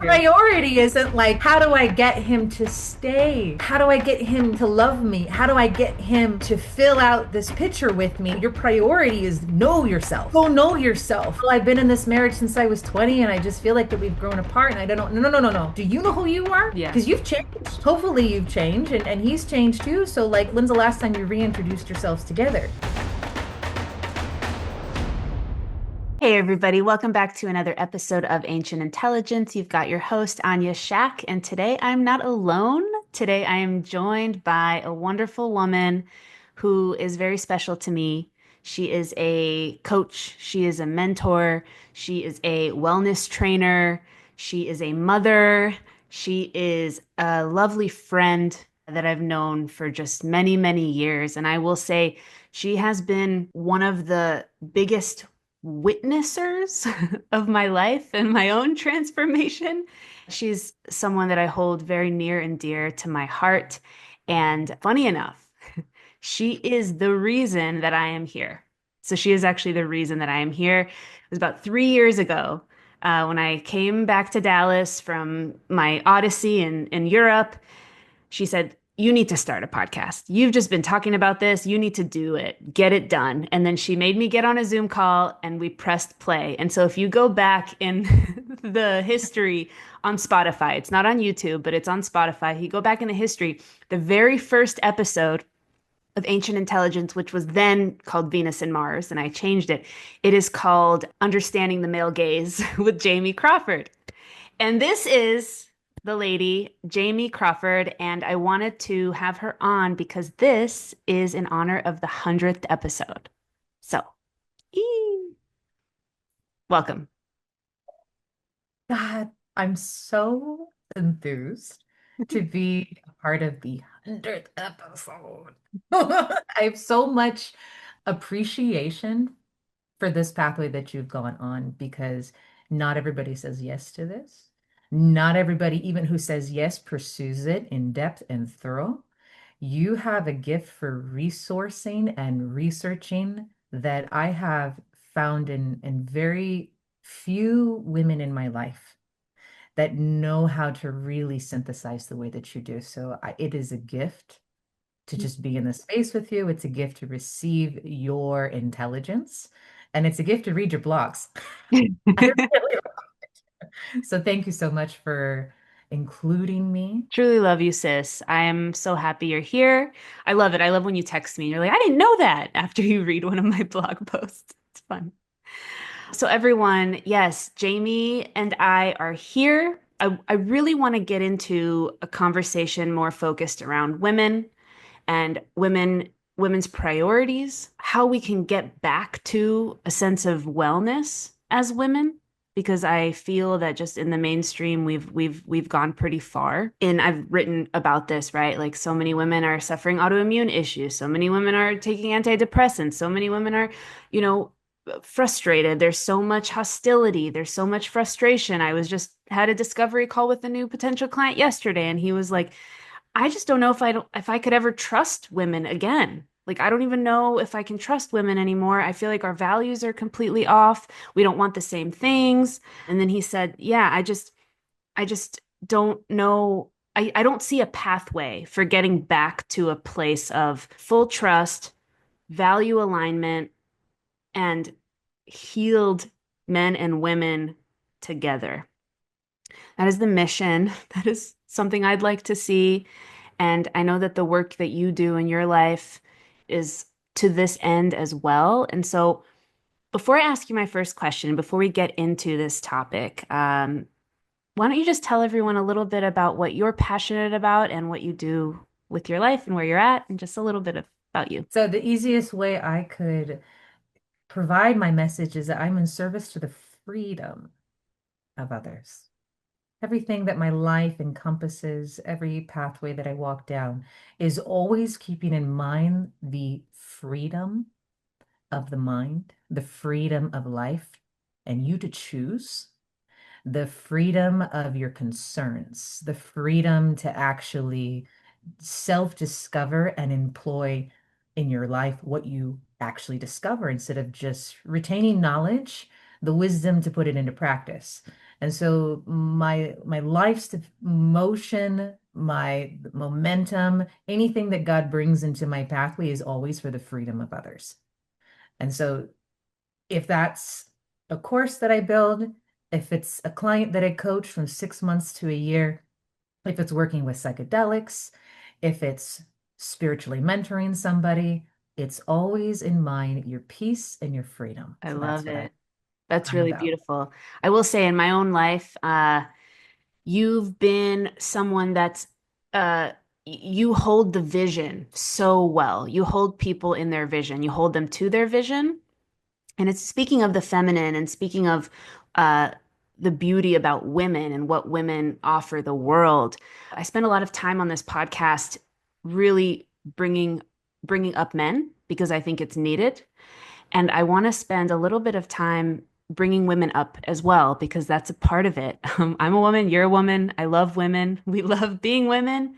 Priority isn't like, how do I get him to stay? How do I get him to love me? How do I get him to fill out this picture with me? Your priority is know yourself. Go know yourself. Well, I've been in this marriage since I was 20 and I just feel like that we've grown apart and I don't know. No, no, no, no, no. Do you know who you are? Yeah. Because you've changed. Hopefully you've changed and he's changed too. So like, when's the last time you reintroduced yourselves together? Hey, everybody. Welcome back to another episode of Ancient Intelligence. You've got your host, Anya Shack, and today I'm not alone. Today I am joined by a wonderful woman who is very special to me. She is a coach, she is a mentor, she is a wellness trainer, she is a mother, she is a lovely friend that I've known for just many, many years. And I will say, she has been one of the biggest witnessers of my life and my own transformation. She's someone that I hold very near and dear to my heart. And funny enough, she is the reason that I am here. So she is actually the reason that I am here. It was about 3 years ago when I came back to Dallas from my odyssey in Europe. She said, "You need to start a podcast. You've just been talking about this. You need to do it. Get it done." And then she made me get on a Zoom call and we pressed play. And so if you go back in the history on Spotify, it's not on YouTube, but it's on Spotify. You go back in the history, the very first episode of Ancient Intelligence, which was then called Venus and Mars, and I changed it. It is called Understanding the Male Gaze with Jamie Crawford. And this is the lady, Jamie Crawford, and I wanted to have her on because this is in honor of the 100th episode. So, welcome. God, I'm so enthused to be a part of the 100th episode. I have so much appreciation for this pathway that you've gone on because not everybody says yes to this. Not everybody, even who says yes, pursues it in depth and thorough. You have a gift for resourcing and researching that I have found in very few women in my life that know how to really synthesize the way that you do. So it is a gift to just be in the space with you. It's a gift to receive your intelligence, and it's a gift to read your blogs. I really so thank you so much for including me. Truly love you, sis. I am so happy you're here. I love it. I love when you text me and you're like, I didn't know that after you read one of my blog posts. It's fun. So, everyone, yes, Jamie and I are here. I really want to get into a conversation more focused around women and women's priorities, how we can get back to a sense of wellness as women, because I feel that just in the mainstream we've gone pretty far. And I've written about this, right? Like so many women are suffering autoimmune issues, so many women are taking antidepressants, so many women are, you know, frustrated. There's so much hostility, there's so much frustration. I was just had a discovery call with a new potential client yesterday and he was like, I just don't know if I could ever trust women again. Like I don't even know if I can trust women anymore. I feel like our values are completely off. We don't want the same things. And then he said, "Yeah, I just don't know. I don't see a pathway for getting back to a place of full trust, value alignment, and healed men and women together." That is the mission. That is something I'd like to see. And I know that the work that you do in your life is to this end as well. And so, before I ask you my first question, before we get into this topic, why don't you just tell everyone a little bit about what you're passionate about and what you do with your life and where you're at, and just a little bit about you? So the easiest way I could provide my message is that I'm in service to the freedom of others. Everything that my life encompasses, every pathway that I walk down, is always keeping in mind the freedom of the mind, the freedom of life, and you to choose, the freedom of your concerns, the freedom to actually self-discover and employ in your life what you actually discover instead of just retaining knowledge, the wisdom to put it into practice. And so my life's motion, my momentum, anything that God brings into my pathway is always for the freedom of others. And so if that's a course that I build, if it's a client that I coach from 6 months to a year, if it's working with psychedelics, if it's spiritually mentoring somebody, it's always in mind your peace and your freedom. I So love that's what it. That's I'm really about. beautiful. I will say in my own life, you've been someone that's you hold the vision so well. You hold people in their vision. You hold them to their vision. And it's speaking of the feminine and speaking of uh, the beauty about women and what women offer the world. I spend a lot of time on this podcast really bringing bringing up men because I think it's needed. And I want to spend a little bit of time bringing women up as well, because that's a part of it. I'm a woman, you're a woman. I love women. We love being women.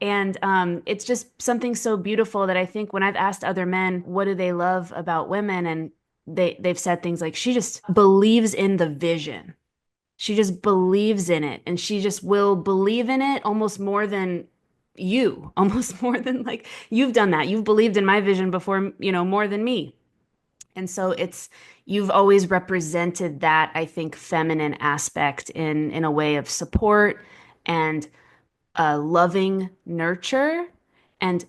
And it's just something so beautiful that I think when I've asked other men, what do they love about women? And they've said things like, she just believes in the vision. She just believes in it. And she just will believe in it almost more than you, almost more than like you've done that. You've believed in my vision before, more than me. And so you've always represented that, I think, feminine aspect in a way of support and loving nurture and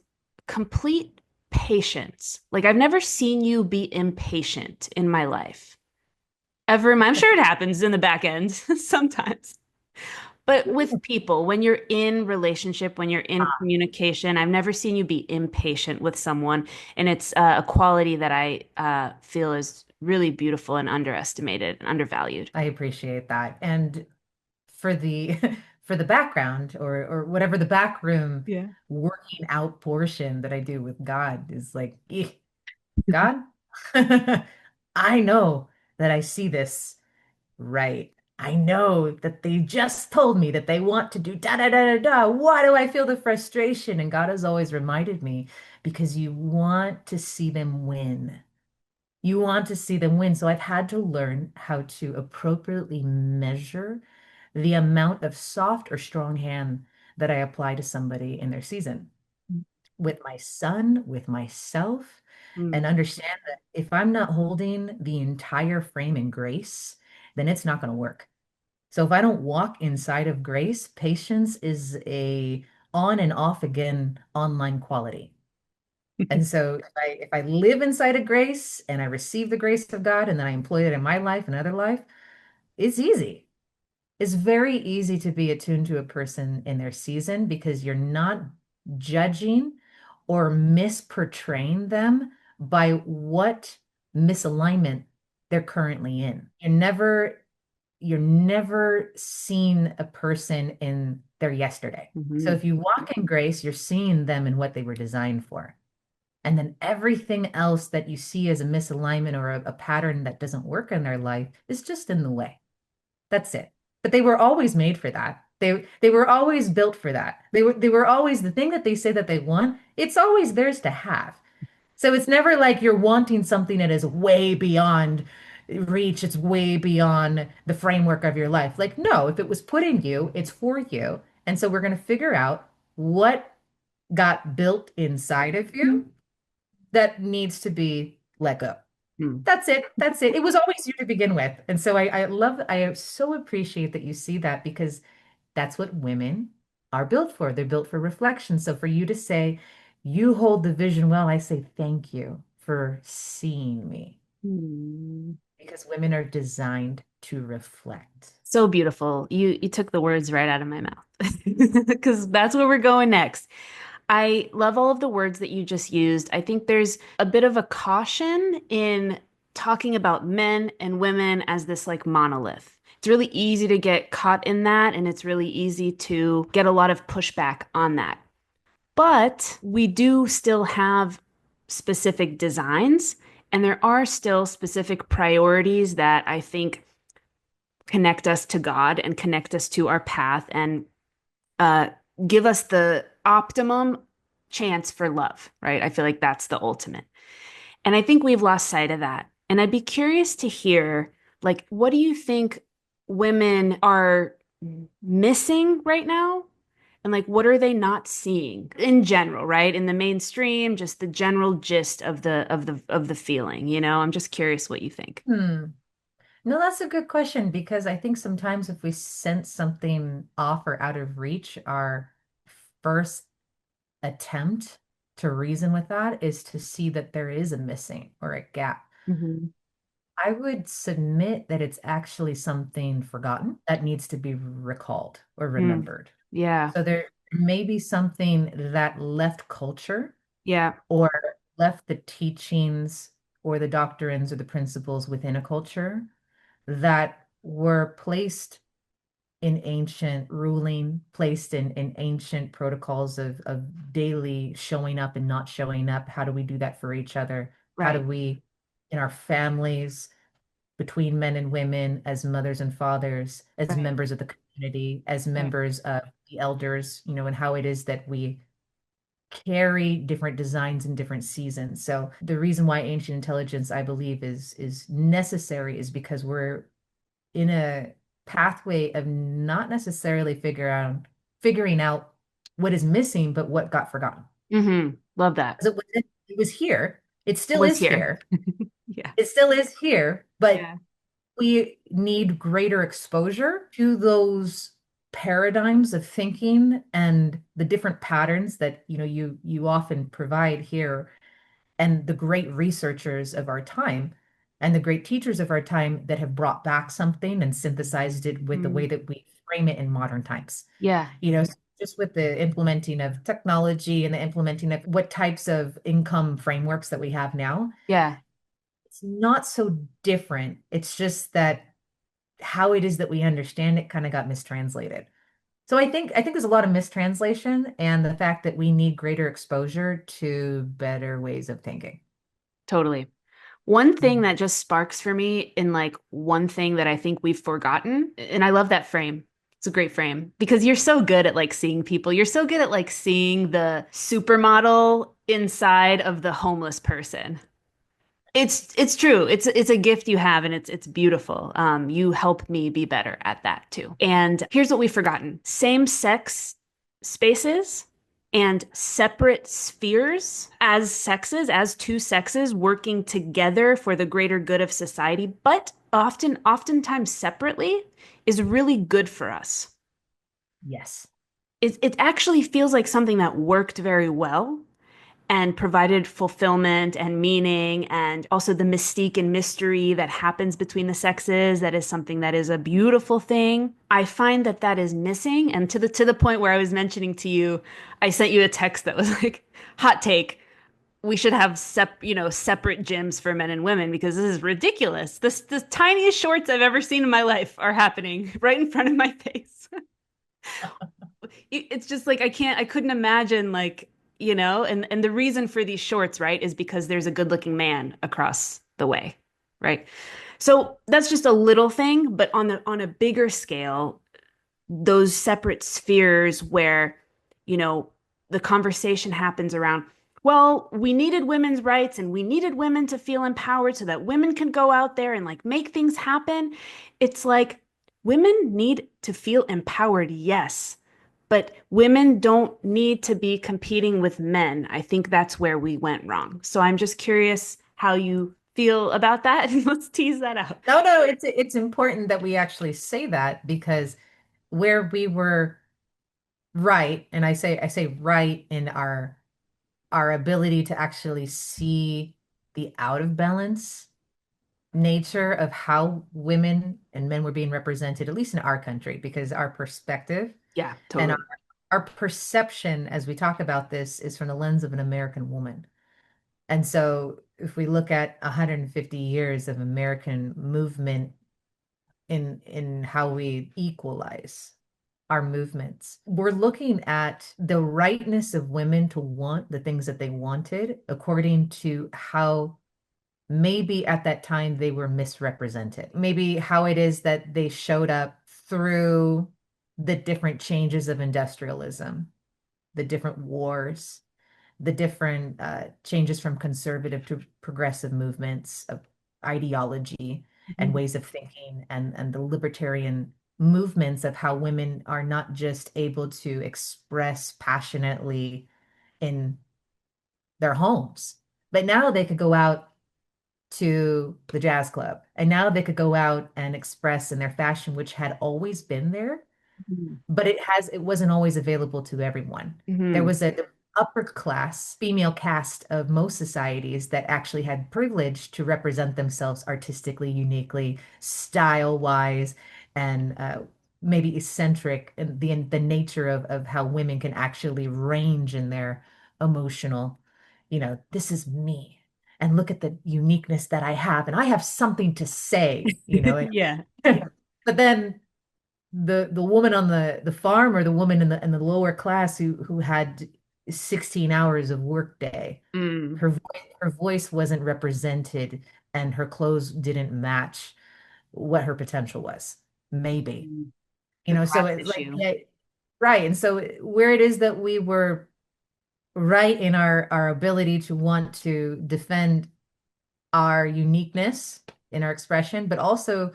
complete patience. Like I've never seen you be impatient in my life. Ever. I'm sure it happens in the back end sometimes. But with people, when you're in relationship, when you're in communication, I've never seen you be impatient with someone. And it's a quality that I feel is really beautiful and underestimated and undervalued. I appreciate that. And for the for the background or whatever the back room Yeah. working out portion that I do with God is like, God, I know that I see this right. I know that they just told me that they want to do da da da da da. Why do I feel the frustration? And God has always reminded me because you want to see them win. You want to see them win. So I've had to learn how to appropriately measure the amount of soft or strong hand that I apply to somebody in their season with my son, with myself, and Mm, understand that if I'm not holding the entire frame in grace, then it's not going to work. So if I don't walk inside of grace, patience is a on and off again online quality. And so if I live inside of grace and I receive the grace of God and then I employ it in my life and other life, it's easy. It's very easy to be attuned to a person in their season because you're not judging or misportraying them by what misalignment they're currently in. You're never seeing a person in their yesterday. So mhm, if you walk in grace, you're seeing them in what they were designed for. And then everything else that you see as a misalignment or a pattern that doesn't work in their life is just in the way. That's it. But they were always made for that. They were always built for that. They were always the thing that they say that they want, it's always theirs to have. So it's never like you're wanting something that is way beyond reach, it's way beyond the framework of your life. Like, no, if it was put in you, it's for you. And so we're going to figure out what got built inside of you that needs to be let go. mm, That's it. That's it. It was always you to begin with. And so I so appreciate that you see that because that's what women are built for. They're built for reflection. So for you to say, you hold the vision well, I say thank you for seeing me mm. because women are designed to reflect. So beautiful. You took the words right out of my mouth because that's where we're going next. I love all of the words that you just used. I think there's a bit of a caution in talking about men and women as this like monolith. It's really easy to get caught in that, and it's really easy to get a lot of pushback on that. But we do still have specific designs, and there are still specific priorities that I think connect us to God and connect us to our path and uh, give us the optimum chance for love, right? I feel like that's the ultimate. And I think we've lost sight of that. And I'd be curious to hear, like, what do you think women are missing right now? And like, what are they not seeing in general, right? In the mainstream, just the general gist of the feeling, you know? I'm just curious what you think. Hmm. No, that's a good question because I think sometimes if we sense something off or out of reach, our first attempt to reason with that is to see that there is a missing or a gap. Hmm. I would submit that it's actually something forgotten that needs to be recalled or Mm. remembered. Yeah. So there may be something that left culture Yeah. or left the teachings or the doctrines or the principles within a culture that were placed in ancient ruling, placed in ancient protocols of daily showing up and not showing up. How do we do that for each other? How do Right. we, in our families, between men and women, as mothers and fathers, as Right. members of the community, as Right. members of the elders, and how it is that we carry different designs in different seasons. So the reason why ancient intelligence, I believe, is necessary is because we're in a pathway of not necessarily figuring out what is missing, but what got forgotten. Love that. 'Cause it was here. It still Was is here. here. Yeah. It still is here, but Yeah. we need greater exposure to those paradigms of thinking and the different patterns that you often provide here and the great researchers of our time and the great teachers of our time that have brought back something and synthesized it with the way Mm. that we frame it in modern times. Yeah. Just with the implementing of technology and the implementing of what types of income frameworks that we have now, Yeah. it's not so different. It's just that how it is that we understand it kind of got mistranslated. So I think there's a lot of mistranslation and the fact that we need greater exposure to better ways of thinking. Totally. One thing Mhm. that just sparks for me in like one thing that I think we've forgotten, and I love that frame. It's a great frame because you're so good at like seeing people. You're so good at like seeing the supermodel inside of the homeless person. It's true. It's a gift you have and it's beautiful. You help me be better at that too. And here's what we've forgotten. Same-sex spaces and separate spheres as sexes, as two sexes working together for the greater good of society, but oftentimes separately is really good for us. Yes. It actually feels like something that worked very well and provided fulfillment and meaning and also the mystique and mystery that happens between the sexes. That is something that is a beautiful thing. I find that that is missing, and to the point where I was mentioning to you, I sent you a text that was like, hot take, we should have separate gyms for men and women because this is ridiculous. This the tiniest shorts I've ever seen in my life are happening right in front of my face. It's just like I couldn't imagine, like, and the reason for these shorts, right, is because there's a good-looking man across the way, right? So that's just a little thing, but on a bigger scale, those separate spheres where, you know, the conversation happens around, well, we needed women's rights and we needed women to feel empowered so that women can go out there and like make things happen. It's like women need to feel empowered, yes, but women don't need to be competing with men. I think that's where we went wrong. So I'm just curious how you feel about that. Let's tease that out. No, no, it's important that we actually say that because where we were right, and I say right in our ability to actually see the out of balance nature of how women and men were being represented, at least in our country, because our perspective Yeah, and totally. our perception as we talk about this is from the lens of an American woman. And so if we look at 150 years of American movement in how we equalize our movements, we're looking at the rightness of women to want the things that they wanted according to how maybe at that time they were misrepresented. Maybe how it is that they showed up through the different changes of industrialism, the different wars, the different changes from conservative to progressive movements of ideology. and ways of thinking and the libertarian movements of how women are not just able to express passionately in their homes, but now they could go out to the jazz club and now they could go out and express in their fashion, which had always been there, Mhm. but it wasn't always available to everyone. There Mhm. was a upper class female caste of most societies that actually had privilege to represent themselves artistically, uniquely, style wise, and maybe eccentric in the nature of how women can actually range in their emotional, this is me. And look at the uniqueness that I have, and I have something to say, Yeah. but then the woman on the farm or the woman in the lower class who had 16 hours of work day, Mm. her voice wasn't represented and her clothes didn't match what her potential was. Maybe. Mm. The So class it's like, issue. yeah, right. And so where it is that we were right in our ability to want to defend our uniqueness in our expression, but also,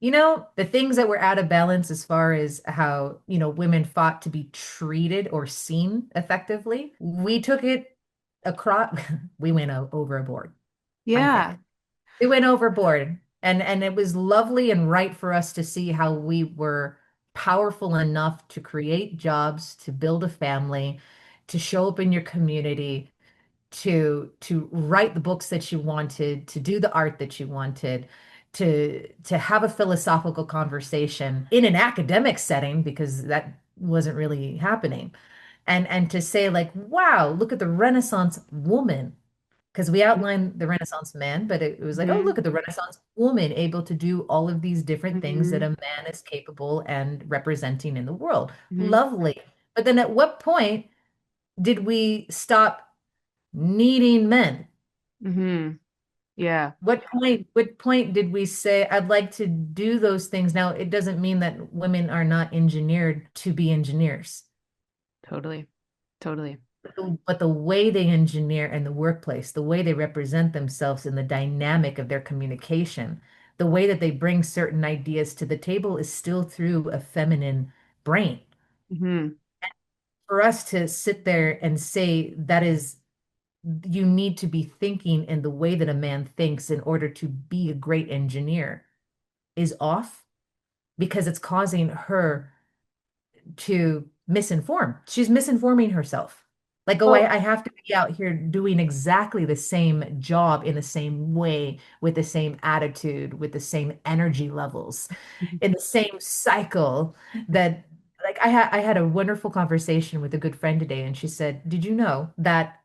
the things that were out of balance as far as how, women fought to be treated or seen effectively. We took it across, we went overboard, Yeah. unpack. We went overboard. And it was lovely and right for us to see how we were powerful enough to create jobs, to build a family, to show up in your community, to write the books that you wanted, to do the art that you wanted, to have a philosophical conversation in an academic setting because that wasn't really happening. And to say like, wow, look at the Renaissance woman. Because we outlined the Renaissance man, but it was like, oh, Hmm. look at the Renaissance woman able to do all of these different things that Hmm. a man is capable and representing in the world. Hmm. Lovely. But then at what point did we stop needing men? Hmm. Yeah, What point did we say, I'd like to do those things? Now, it doesn't mean that women are not engineered to be engineers, totally. Totally. but the way they engineer in the workplace, the way they represent themselves in the dynamic of their communication, the way that they bring certain ideas to the table is still through a feminine brain. Hmm. For us to sit there and say that is you need to be thinking in the way that a man thinks in order to be a great engineer is off because it's causing her to misinform. She's misinforming herself. Like, oh, Well, I have to be out here doing exactly the same job in the same way, with the same attitude, with the same energy levels, in the same cycle that like I had a wonderful conversation with a good friend today, and she said, "Did you know that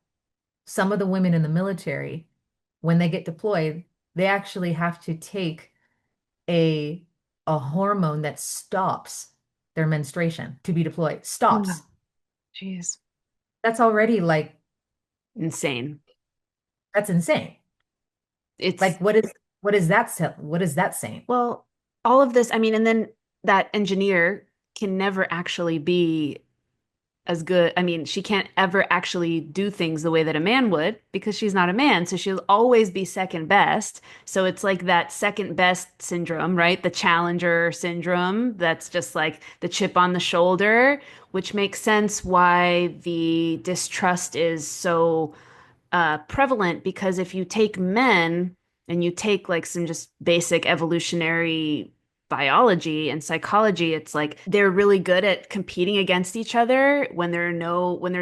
some of the women in the military, when they get deployed, they actually have to take a a hormone that stops their menstruation to be deployed. yeah. Stops. Jeez. That's already like Insane. that's insane. It's, Like what is that saying? well, all of this, I mean, and then that engineer can never actually be as good. I mean, she can't ever actually do things the way that a man would because she's not a man. So she'll always be second best. So it's like that second best syndrome, right? The challenger syndrome. That's just like the chip on the shoulder, which makes sense why the distrust is so prevalent because if you take men and you take like some just basic evolutionary biology and psychology, it's like they're really good at competing against each other when there's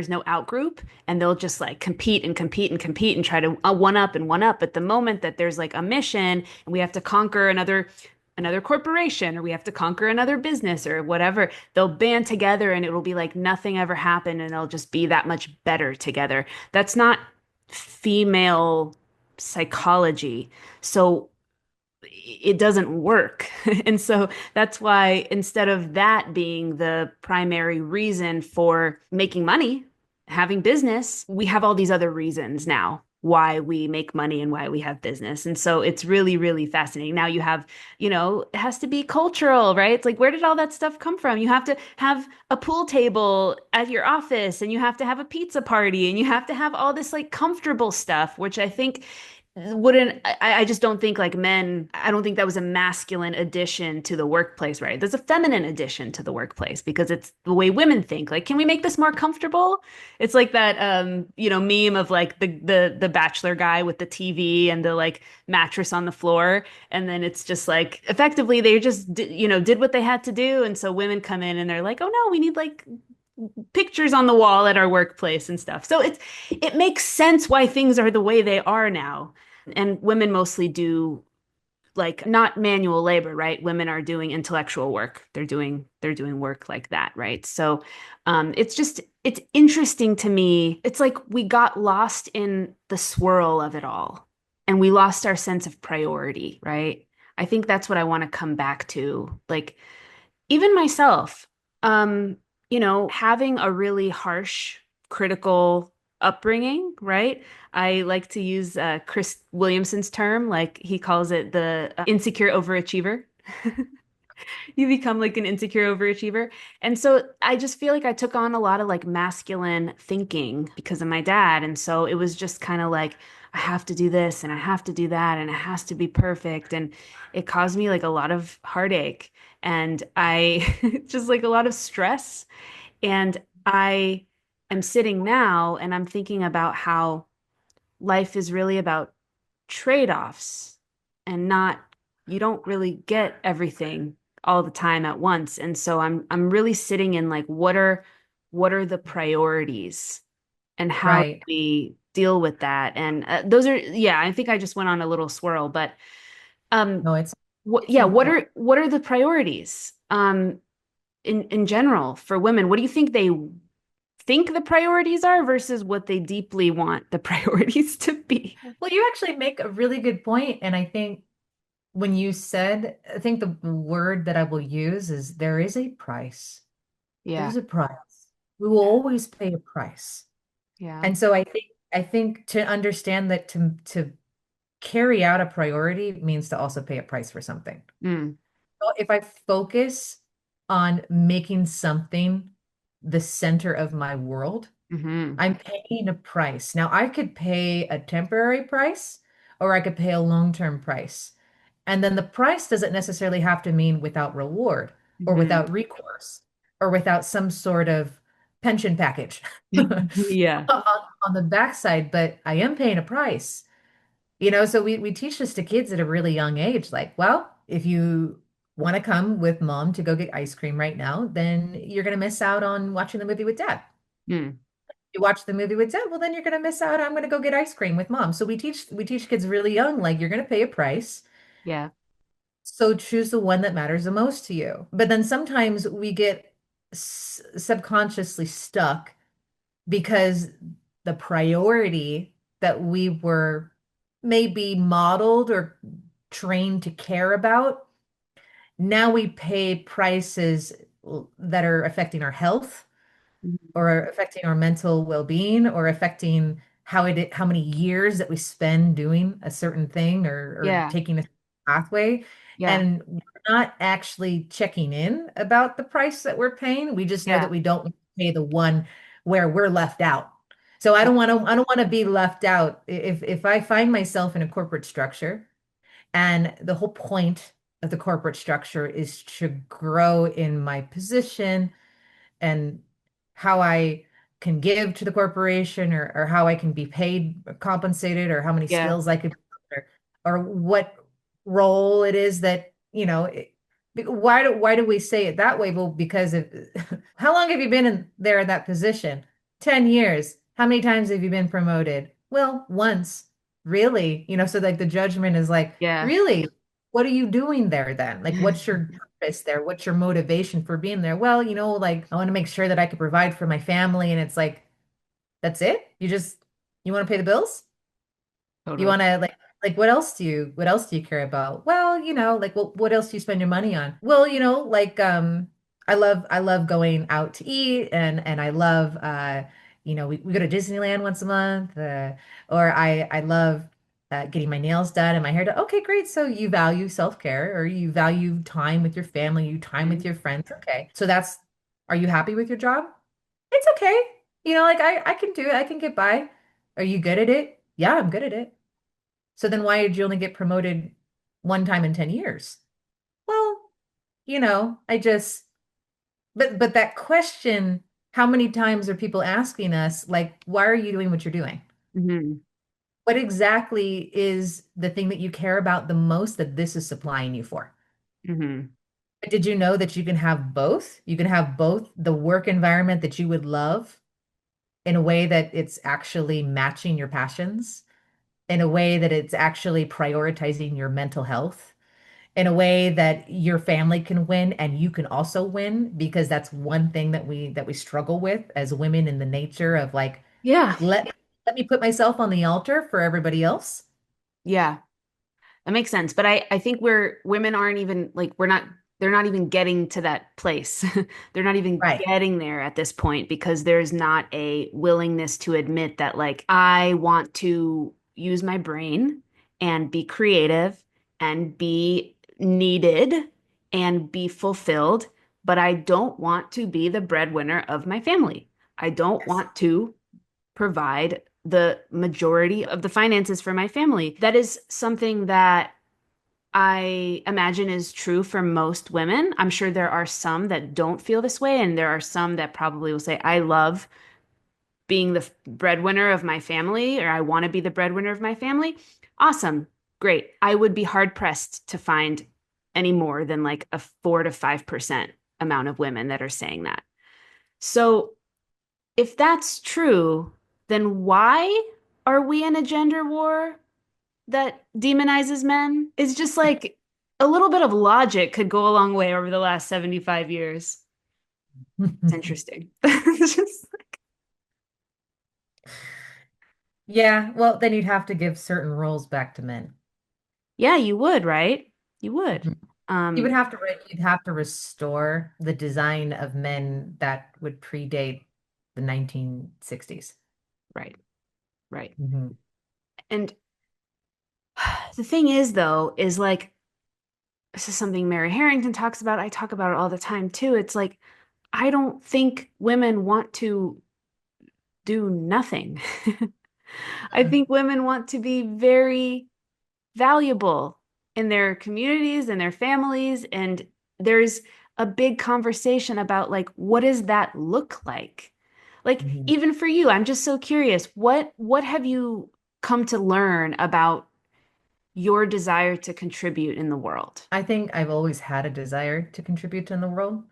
no out group, and they'll just like compete and compete and compete and try to one up and one up. But the moment that there's like a mission and we have to conquer another corporation or we have to conquer another business or whatever, they'll band together and it'll be like nothing ever happened and they'll just be that much better together. That's not female psychology. So it doesn't work. And so that's why instead of that being the primary reason for making money, having business, we have all these other reasons now why we make money and why we have business. And so it's really, really fascinating. Now you have, it has to be cultural, right? It's like, where did all that stuff come from? You have to have a pool table at your office and you have to have a pizza party and you have to have all this like comfortable stuff, which I think wouldn't I just don't think like men, I don't think that was a masculine addition to the workplace, right? There's a feminine addition to the workplace because it's the way women think. Like, can we make this more comfortable? It's like that meme of like the bachelor guy with the TV and the like mattress on the floor, and then it's just like effectively they just did what they had to do, and so women come in and they're like, "Oh no, we need like pictures on the wall at our workplace and stuff." So it makes sense why things are the way they are now. And women mostly do like not manual labor, right? Women are doing intellectual work. They're doing work like that, right? So it's interesting to me. It's like we got lost in the swirl of it all and we lost our sense of priority, right? I think that's what I want to come back to. Like even myself, having a really harsh, critical upbringing, right? I like to use Chris Williamson's term, like he calls it the insecure overachiever. You become like an insecure overachiever. And so I just feel like I took on a lot of like masculine thinking because of my dad. And so it was just kind of like, I have to do this and I have to do that and it has to be perfect. And it caused me like a lot of heartache and I just like a lot of stress. And I am sitting now and I'm thinking about how life is really about trade-offs and not you don't really get everything all the time at once. And so I'm really sitting in like what are the priorities and how do Right. we deal with that? And those are yeah, I think I just went on a little swirl, but um No, it's what important. are the priorities in general for women? What do you think they think the priorities are versus what they deeply want the priorities to be? Well, you actually make a really good point, and I think when you said, I think the word that I will use is there is a price. Yeah. There's a price. We will always pay a price. Yeah. And so I think to understand that to carry out a priority means to also pay a price for something. Mm. So if I focus on making something the center of my world, Hmm. I'm paying a price. Now, I could pay a temporary price or I could pay a long-term price. And then the price doesn't necessarily have to mean without reward or Hmm. without recourse or without some sort of pension package on, Yeah. on the backside, but I am paying a price. So we teach this to kids at a really young age. Like, well, if you want to come with mom to go get ice cream right now, then you're going to miss out on watching the movie with dad. Mm. You watch the movie with dad, well, then you're going to miss out. I'm going to go get ice cream with mom. So we teach kids really young, like you're going to pay a price. Yeah. So choose the one that matters the most to you. But then sometimes we get subconsciously stuck because the priority that we were maybe modeled or trained to care about, now we pay prices that are affecting our health Mhm. or affecting our mental well-being or affecting how many years that we spend doing a certain thing or Yeah. taking a pathway. Yeah. And we're not actually checking in about the price that we're paying. We just know Yeah. that we don't pay the one where we're left out. So I don't want to be left out. If I find myself in a corporate structure and the whole point of the corporate structure is to grow in my position and how I can give to the corporation or how I can be paid, compensated, or how many Yeah. skills I could, or what role it is that, why do we say it that way? Well, because of how long have you been in there in that position? 10 years. How many times have you been promoted? Well, once. Really? So like the judgment is like, Yeah. really? What are you doing there then? Like, what's your purpose there? What's your motivation for being there? Well, like I want to make sure that I could provide for my family. And it's like, that's it? You want to pay the bills? You Totally. want to like what else do you care about? Well, like what else do you spend your money on? Well, like I love going out to eat and I love we go to Disneyland once a month or I love getting my nails done and my hair done. Okay, great. So you value self-care or you value time with your family, you time with Mhm. your friends. Okay. So are you happy with your job? It's okay. Like I can do it. I can get by. Are you good at it? Yeah, I'm good at it. So then why did you only get promoted one time in 10 years? Well, I just, but that question, how many times are people asking us, like, why are you doing what you're doing? Hmm. What exactly is the thing that you care about the most that this is supplying you for? Hmm. But did you know that you can have both? You can have both the work environment that you would love in a way that it's actually matching your passions, in a way that it's actually prioritizing your mental health, in a way that your family can win and you can also win, because that's one thing that we struggle with as women in the nature of like, Yeah. let let me put myself on the altar for everybody else. Yeah. That makes sense. But I think we're women aren't even like we're not they're not even getting to that place. They're not even Right. getting there at this point because there's not a willingness to admit that like I want to use my brain and be creative and be needed and be fulfilled, but I don't want to be the breadwinner of my family. I don't Yes. want to provide the majority of the finances for my family. That is something that I imagine is true for most women. I'm sure there are some that don't feel this way, and there are some that probably will say, I love being the breadwinner of my family, or I want to be the breadwinner of my family. Awesome. Great. I would be hard pressed to find any more than like a 4 to 5% amount of women that are saying that. So if that's true, then why are we in a gender war that demonizes men? It's just like a little bit of logic could go a long way over the last 75 years. It's interesting. It's just, Yeah, well, then you'd have to give certain roles back to men. yeah, you would, right? You would. Mhm. Um, You'd have to restore the design of men that would predate the 1960s. right, right. Mhm. And the thing is, though, is like, this is something Mary Harrington talks about. I talk about it all the time too. It's like, I don't think women want to do nothing. I think women want to be very valuable in their communities and their families. And there's a big conversation about like, what does that look like? Like, Mhm. even for you, I'm just so curious, what have you come to learn about your desire to contribute in the world? I think I've always had a desire to contribute in the world.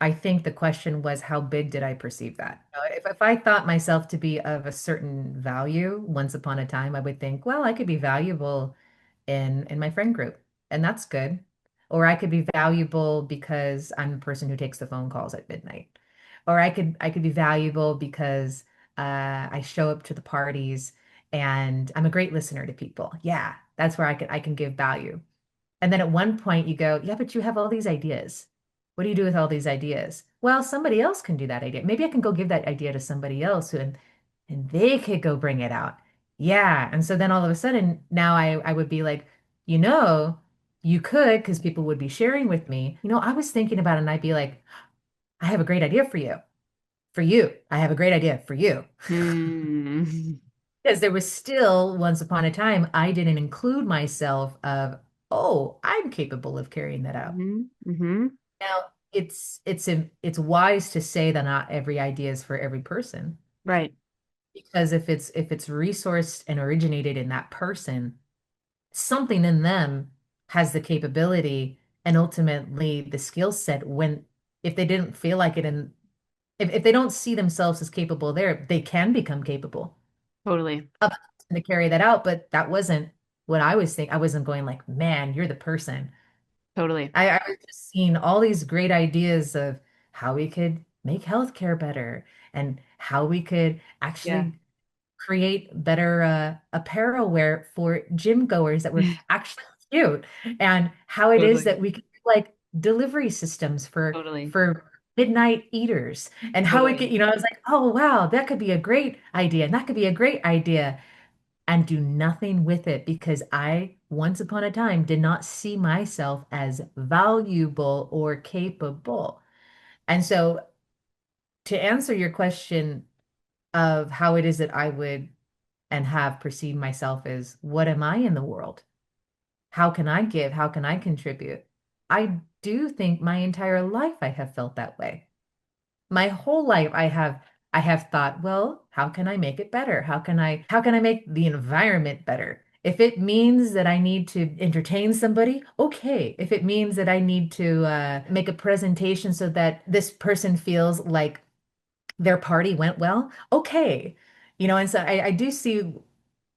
I think the question was, how big did I perceive that? If I thought myself to be of a certain value once upon a time, I would think, well, I could be valuable in my friend group, and that's good. Or I could be valuable because I'm the person who takes the phone calls at midnight. Or I could be valuable because I show up to the parties and I'm a great listener to people. Yeah, that's where I can give value. And then at one point you go, yeah, but you have all these ideas. What do you do with all these ideas? Well, somebody else can do that idea. Maybe I can go give that idea to somebody else and they could go bring it out. Yeah. And so then all of a sudden now I would be like, you know, you could, because people would be sharing with me, I was thinking about it and I'd be like, I have a great idea for you. For you. I have a great idea for you. Hmm. Because there was still, once upon a time, I didn't include myself of, oh, I'm capable of carrying that out. Hmm. Hmm. Now, it's wise to say that not every idea is for every person, Right. because if it's resourced and originated in that person, something in them has the capability and ultimately the skill set when if they didn't feel like it and if they don't see themselves as capable there, they can become capable Totally. of to carry that out. But that wasn't what I was thinking. I wasn't going like, man, you're the person. Totally. I was just seeing all these great ideas of how we could make healthcare better and how we could Yeah. actually create better apparel wear for gym goers that were actually cute, and how it is Totally. that we could do, like delivery systems for Totally. for midnight eaters, and how we could, Totally. I was like, oh wow, that could be a great idea, and that could be a great idea, and do nothing with it because I, once upon a time, did not see myself as valuable or capable. And so, to answer your question of how it is that I would and have perceived myself as what am I in the world? How can I give? How can I contribute? I do think my entire life I have felt that way. My whole life I have thought, well, how can I make it better? How can I make the environment better? If it means that I need to entertain somebody, okay. If it means that I need to make a presentation so that this person feels like their party went well, okay. And so I do see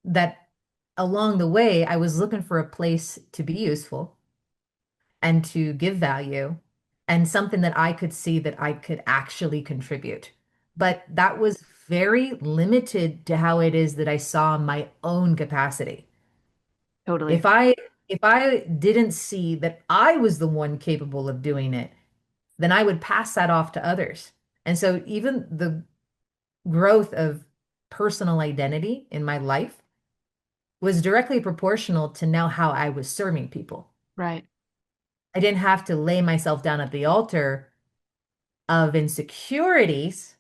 that along the way, I was looking for a place to be useful and to give value and something that I could see that I could actually contribute. But that was very limited to how it is that I saw my own capacity. Totally. If I if I didn't see that I was the one capable of doing it, then I would pass that off to others. And so even the growth of personal identity in my life was directly proportional to now how I was serving people. Right. I didn't have to lay myself down at the altar of insecurities,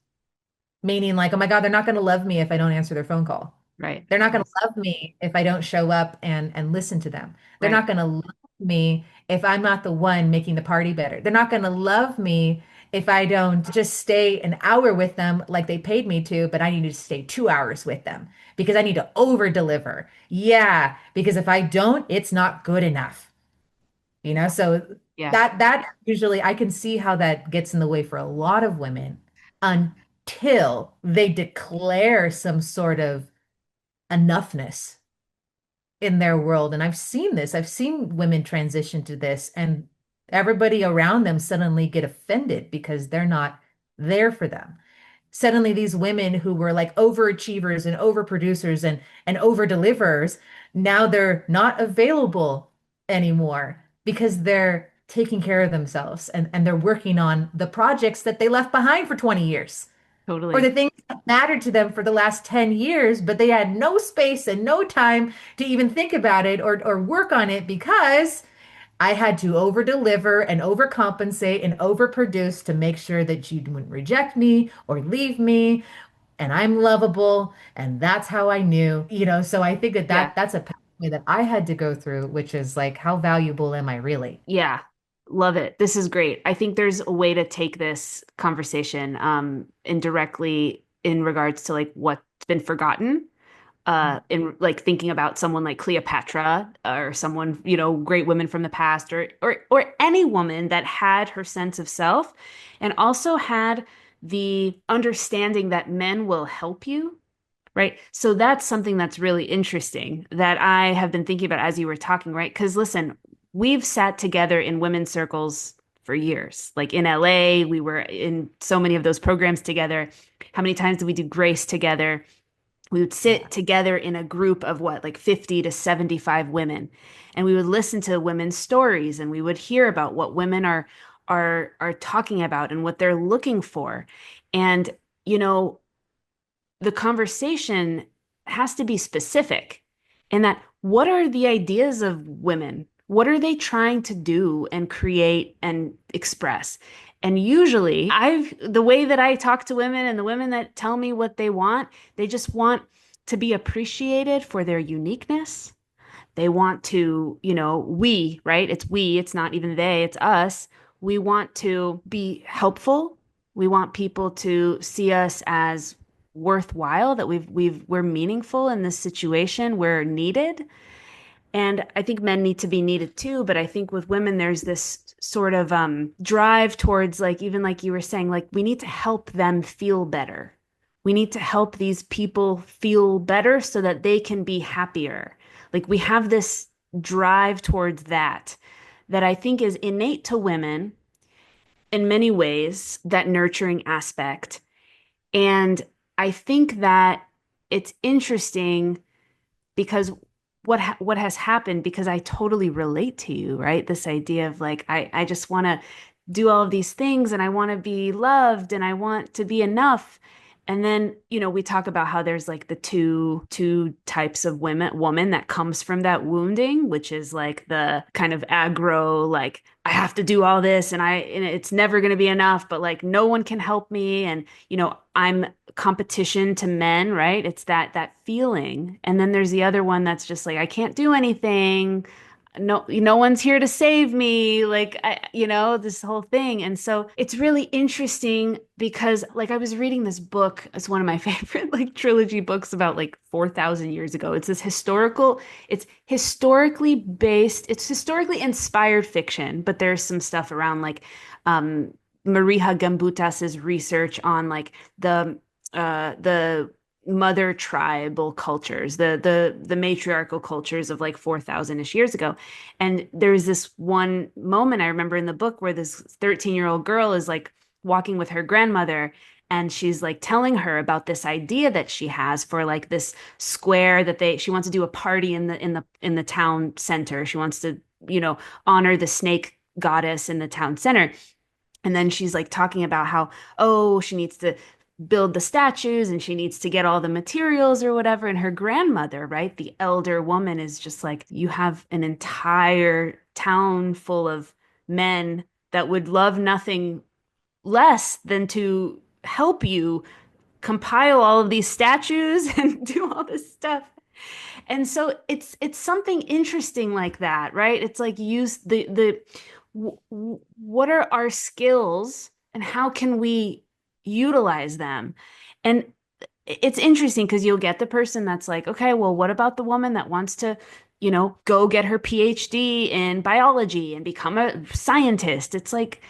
meaning like, oh my God, they're not going to love me if I don't answer their phone call. Right. They're not going to Yes. love me if I don't show up and listen to them. They're Right. not going to love me if I'm not the one making the party better. They're not going to love me if I don't just stay an hour with them like they paid me to, but I need to stay 2 hours with them because I need to over deliver. Yeah, because if I don't, it's not good enough. So Yeah. that usually I can see how that gets in the way for a lot of women until they declare some sort of enoughness in their world. And I've seen this. I've seen women transition to this, and everybody around them suddenly get offended because they're not there for them. Suddenly these women who were like overachievers and overproducers and over deliverers, now they're not available anymore because they're taking care of themselves and they're working on the projects that they left behind for 20 years or the Totally. things that mattered to them for the last 10 years, but they had no space and no time to even think about it or work on it because I had to over deliver and overcompensate and overproduce to make sure that you wouldn't reject me or leave me. And I'm lovable. And that's how I knew, so I think that, Yeah. that's a pathway that I had to go through, which is like, how valuable am I really? Yeah. Love it. This is great. I think there's a way to take this conversation indirectly in regards to like what's been forgotten in like thinking about someone like Cleopatra or someone, great women from the past or any woman that had her sense of self and also had the understanding that men will help you, right? So that's something that's really interesting that I have been thinking about as you were talking, right? Because listen, we've sat together in women's circles for years. Like in LA, we were in so many of those programs together. How many times did we do Grace together? We would Yeah. sit together in a group of what, like 50 to 75 women, and we would listen to women's stories and we would hear about what women are talking about and what they're looking for. And you know, the conversation has to be specific in that what are the ideas of women? What are they trying to do and create and express? And usually, the way that I talk to women and the women that tell me what they just want to be appreciated for their uniqueness. They want to, right? It's we, it's not even they, it's us. We want to be helpful. We want people to see us as worthwhile, that we're meaningful in this situation, we're needed. And I think men need to be needed too, but I think with women there's this sort of drive towards, like, even like you were saying, like we need to help them feel better. We need to help these people feel better so that they can be happier. Like we have this drive towards that I think is innate to women in many ways, that nurturing aspect. And I think that it's interesting because what has happened, because I totally relate to you, right? This idea of like I just want to do all of these things and I want to be loved and I want to be enough. And then, we talk about how there's like the two types of woman that comes from that wounding, which is like the kind of aggro, like I have to do all this and it's never going to be enough, but like no one can help me and I'm competition to men, right? It's that feeling. And then there's the other one that's just like I can't do anything, no one's here to save me, like this whole thing. And so it's really interesting because like I was reading this book. It's one of my favorite like trilogy books about like 4,000 years ago. It's historically based, it's historically inspired fiction, but there's some stuff around like um Marija Gambutas's research on like the mother tribal cultures, the matriarchal cultures of like 4,000-ish years ago. And there's this one moment I remember in the book where this 13-year-old girl is like walking with her grandmother and she's like telling her about this idea that she has for like this square that she wants to do a party in the town center. She wants to, honor the snake goddess in the town center. And then she's like talking about how, oh, she needs to build the statues and she needs to get all the materials or whatever. And her grandmother, right, the elder woman, is just like, you have an entire town full of men that would love nothing less than to help you compile all of these statues and do all this stuff. And so it's something interesting like that, right? It's like use what are our skills and how can we utilize them? And it's interesting because you'll get the person that's like, okay, well, what about the woman that wants to, go get her PhD in biology and become a scientist? It's like,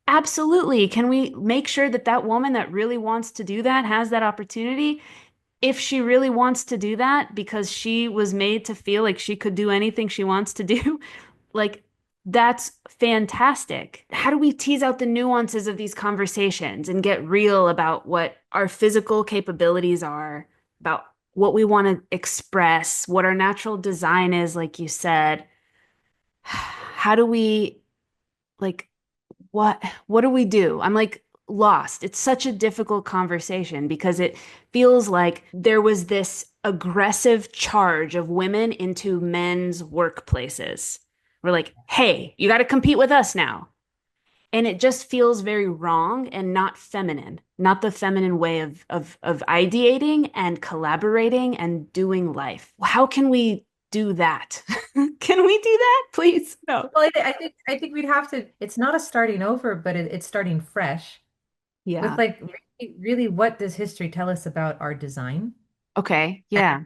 absolutely. Can we make sure that that woman that really wants to do that has that opportunity? If she really wants to do that because she was made to feel like she could do anything she wants to do, like that's fantastic. How do we tease out the nuances of these conversations and get real about what our physical capabilities are, about what we want to express, what our natural design is, like you said? How do we like what do we do? I'm like lost. It's such a difficult conversation because it feels like there was this aggressive charge of women into men's workplaces. We're like, hey, you got to compete with us now. And it just feels very wrong and not feminine, not the feminine way of ideating and collaborating and doing life. How can we do that? Can we do that, please? No. Well, I think we'd have to. It's not a starting over, but it's starting fresh with Yeah. like really, what does history tell us about our design Okay. and, Yeah.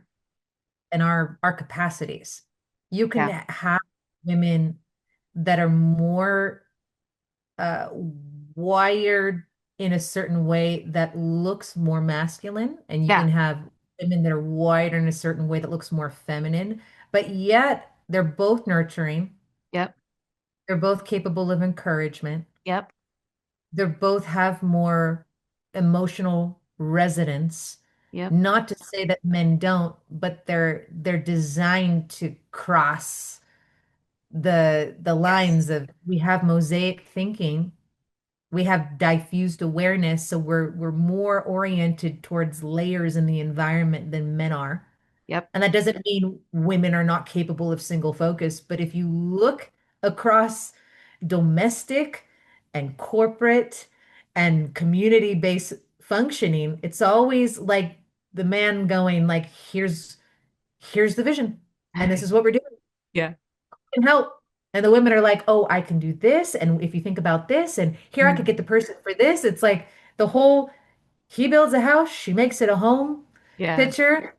and our capacities? You can Yeah. have women that are more uh, wired in a certain way that looks more masculine, and you Yeah. can have women that are wired in a certain way that looks more feminine, but yet they're both nurturing. Yep. They're both capable of encouragement. Yep. They both have more emotional resonance. Yep. Not to say that men don't, but they're designed to cross the Yes. lines of we have mosaic thinking, we have diffused awareness, so we're more oriented towards layers in the environment than men are. Yep. And that doesn't mean women are not capable of single focus, but if you look across domestic and corporate and community-based functioning, it's always like the man going like, here's the vision, and this is what we're doing. Yeah. Can help. And the women are like, oh, I can do this. And if you think about this, and here I could Mm. get the person for this. It's like the whole he builds a house, she makes it a home Yeah. picture.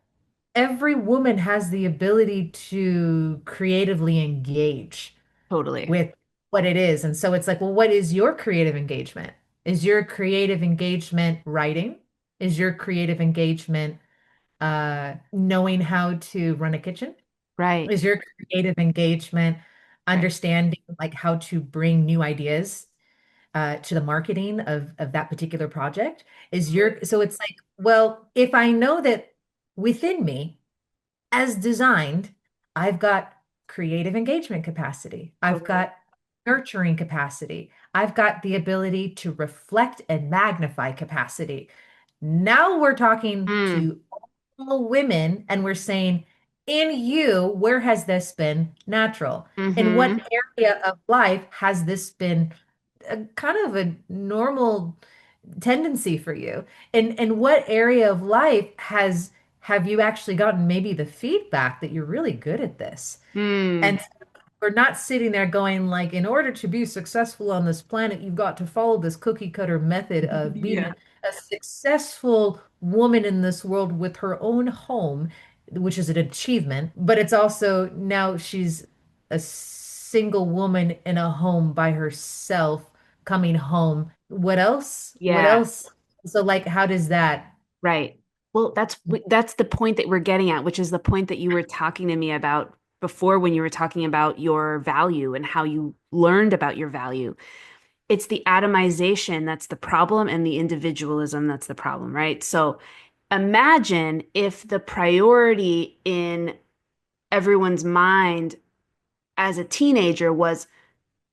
Every woman has the ability to creatively engage Totally. with what it is. And so it's like, well, what is your creative engagement? Is your creative engagement writing? Is your creative engagement knowing how to run a kitchen? Right. Is your creative engagement Right. understanding like how to bring new ideas to the marketing of that particular project? Is Totally. your so it's like, well, if I know that within me, as designed, I've got creative engagement capacity. I've Totally. got nurturing capacity. I've got the ability to reflect and magnify capacity. Now we're talking Mm. to all women and we're saying, in you, where has this been natural? In what Mm-hmm. area of life has this been a kind of a normal tendency for you? And what area of life have you actually gotten maybe the feedback that you're really good at this? Mm. And we're not sitting there going like, in order to be successful on this planet, you've got to follow this cookie cutter method of being Yeah. a successful woman in this world with her own home, which is an achievement, but it's also now she's a single woman in a home by herself coming home. What else? What Yeah. else? So like, how does that? Right. Well, that's the point that we're getting at, which is the point that you were talking to me about before when you were talking about your value and how you learned about your value. It's the atomization that's the problem and the individualism that's the problem, right? So imagine if the priority in everyone's mind as a teenager was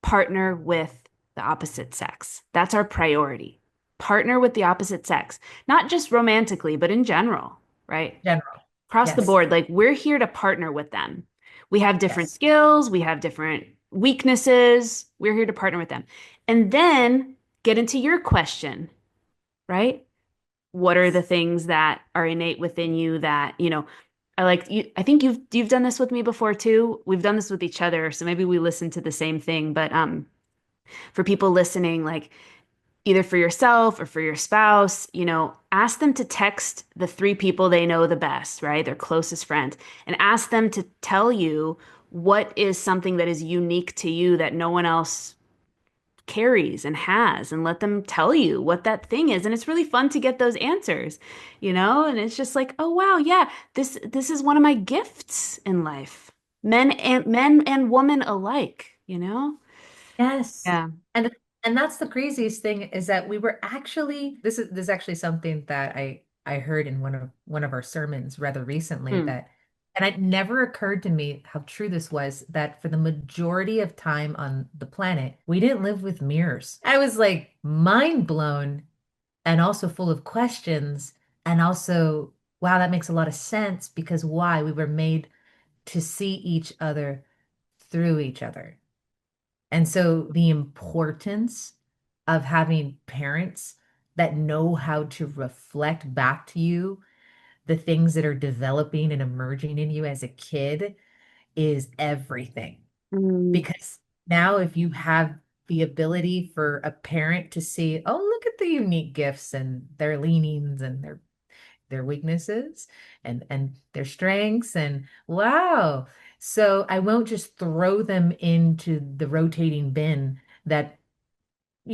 partner with the opposite sex. That's our priority. Partner with the opposite sex, not just romantically, but in general, right? General. Across the Yes. board, like we're here to partner with them. We have different Yes. skills, we have different weaknesses. We're here to partner with them. And then get into your question, right? What are the things that are innate within you that, I like you, I think you've done this with me before too. We've done this with each other, so maybe we listen to the same thing, but for people listening, like either for yourself or for your spouse, ask them to text the three people they know the best, right? Their closest friends, and ask them to tell you what is something that is unique to you that no one else carries and has, and let them tell you what that thing is. And it's really fun to get those answers, and it's just like, oh wow, yeah, this is one of my gifts in life. Men and women alike. Yes. Yeah. And and that's the craziest thing is that we were actually this is actually something that I heard in one of our sermons rather recently Hmm. that and it never occurred to me how true this was that for the majority of time on the planet, we didn't live with mirrors. I was like mind blown and also full of questions and also wow, that makes a lot of sense because why? We were made to see each other through each other. And so the importance of having parents that know how to reflect back to you the things that are developing and emerging in you as a kid is everything. Mm. Because now if you have the ability for a parent to see, oh, look at the unique gifts and their leanings and their weaknesses and their strengths and wow. So I won't just throw them into the rotating bin that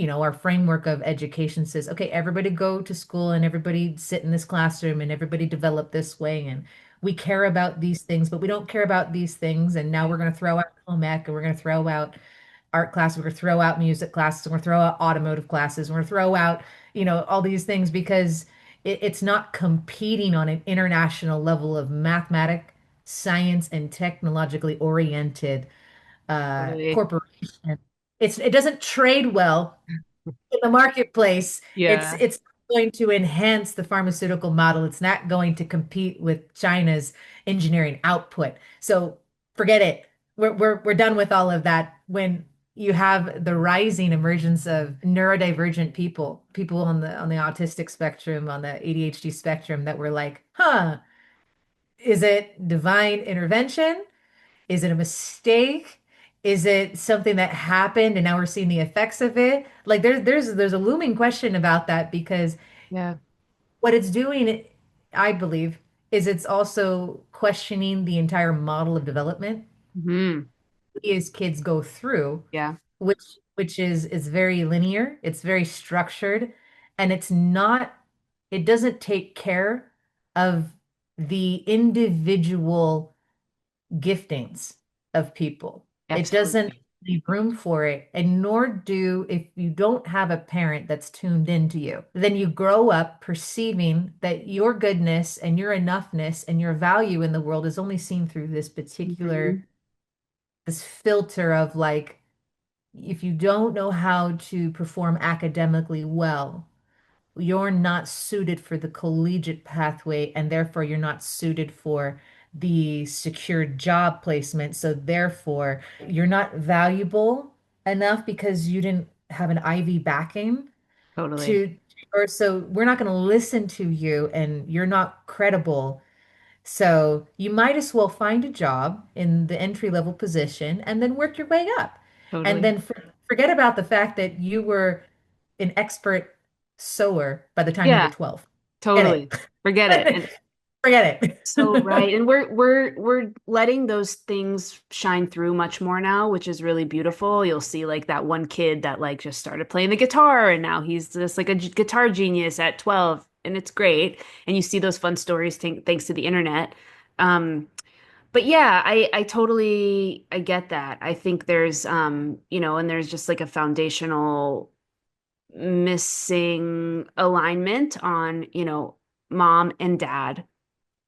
our framework of education says, okay, everybody go to school and everybody sit in this classroom and everybody develop this way. And we care about these things, but we don't care about these things. And now we're going to throw out home ec and we're going to throw out art classes, we're going to throw out music classes, and we're going to throw out automotive classes, we're going to throw out, all these things because it's not competing on an international level of mathematic, science, and technologically oriented Totally. corporation. It doesn't trade well in the marketplace. It's Yeah. it's going to enhance the pharmaceutical model. It's not going to compete with China's engineering output. So forget it. We're done with all of that when you have the rising emergence of neurodivergent people on the autistic spectrum, on the ADHD spectrum that were like, huh, is it divine intervention? Is it a mistake? Is it something that happened and now we're seeing the effects of it? Like there's a looming question about that because Yeah. what it's doing, I believe, is it's also questioning the entire model of development Hmm. we as kids go through, Yeah. which is very linear, it's very structured, and it doesn't take care of the individual giftings of people. It doesn't Absolutely. leave room for it, and nor do if you don't have a parent that's tuned into you. Then you grow up perceiving that your goodness and your enoughness and your value in the world is only seen through Hmm. this filter of if you don't know how to perform academically well, you're not suited for the collegiate pathway, and therefore you're not suited for the secure job placement. So therefore, you're not valuable enough because you didn't have an Ivy backing Totally. to, or so we're not going to listen to you and you're not credible. So you might as well find a job in the entry level position and then work your way up. And Totally. then forget about the fact that you were an expert sewer by the time you were Yeah, 12. Get totally. Forget it. it. And Forget so it. right. And we're letting those things shine through much more now, which is really beautiful. You'll see like that one kid that like just started playing the guitar and now he's just like a guitar genius at 12 and it's great. And you see those fun stories thanks to the internet. Um, but yeah, I totally I get that. I think there's and there's just like a foundational missing alignment on, mom and dad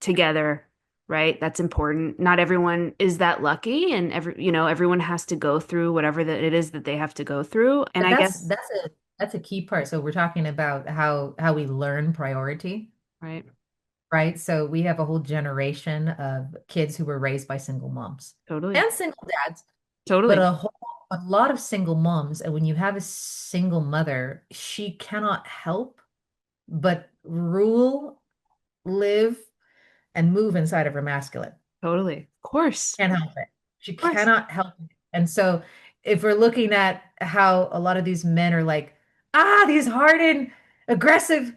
together, right? That's important. Not everyone is that lucky, and everyone has to go through whatever that it is that they have to go through. And But I that's guess, that's a key part. So we're talking about how we learn priority, right? right? So we have a whole generation of kids who were raised by single moms Totally. and single dads, but Totally. a lot of single moms. And when you have a single mother, she cannot help but rule, live, and move inside of her masculine. Totally. Of course. Can't help it. She Of course. cannot help it. And so if we're looking at how a lot of these men are like, these hardened, aggressive,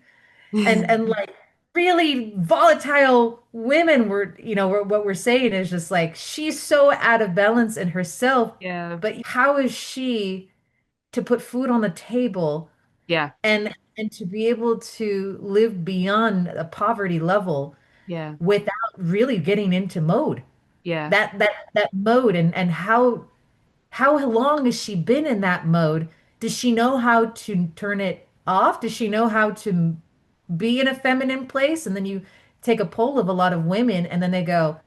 and like really volatile women, what we're saying is just like she's so out of balance in herself, Yeah. but how is she to put food on the table Yeah. and to be able to live beyond a poverty level Yeah. without really getting into mode? Yeah. That mode, and how long has she been in that mode? Does she know how to turn it off? Does she know how to be in a feminine place? And then you take a poll of a lot of women and then they go,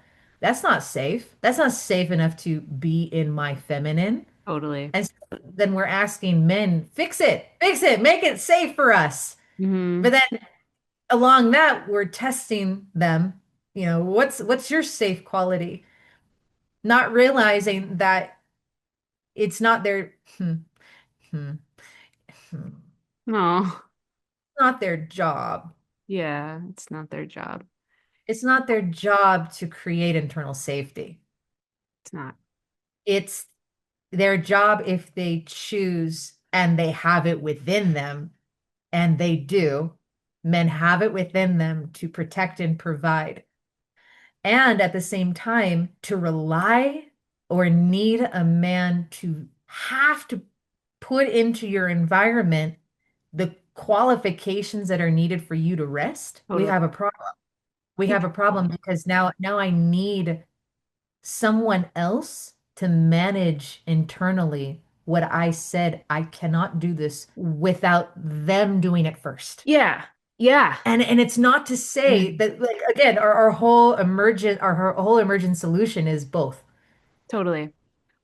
that's not safe. That's not safe enough to be in my feminine. Totally. And so then we're asking men, fix it, make it safe for us. But Hmm. then along that, we're testing them. What's your safe quality? Not realizing that it's not their hmm, hmm, No. not their job. Yeah. It's not their job. It's not their job to create internal safety. It's not. It's their job if they choose and they have it within them, and they do. Men have it within them to protect and provide. And at the same time, to rely or need a man to have to put into your environment the qualifications that are needed for you to rest, we Totally. have a problem. We Huge have a problem problem. because now I need someone else to manage internally what I said. I cannot do this without them doing it first. Yeah. Yeah. And it's not to say that, like, again, our whole emergent solution is both. Totally.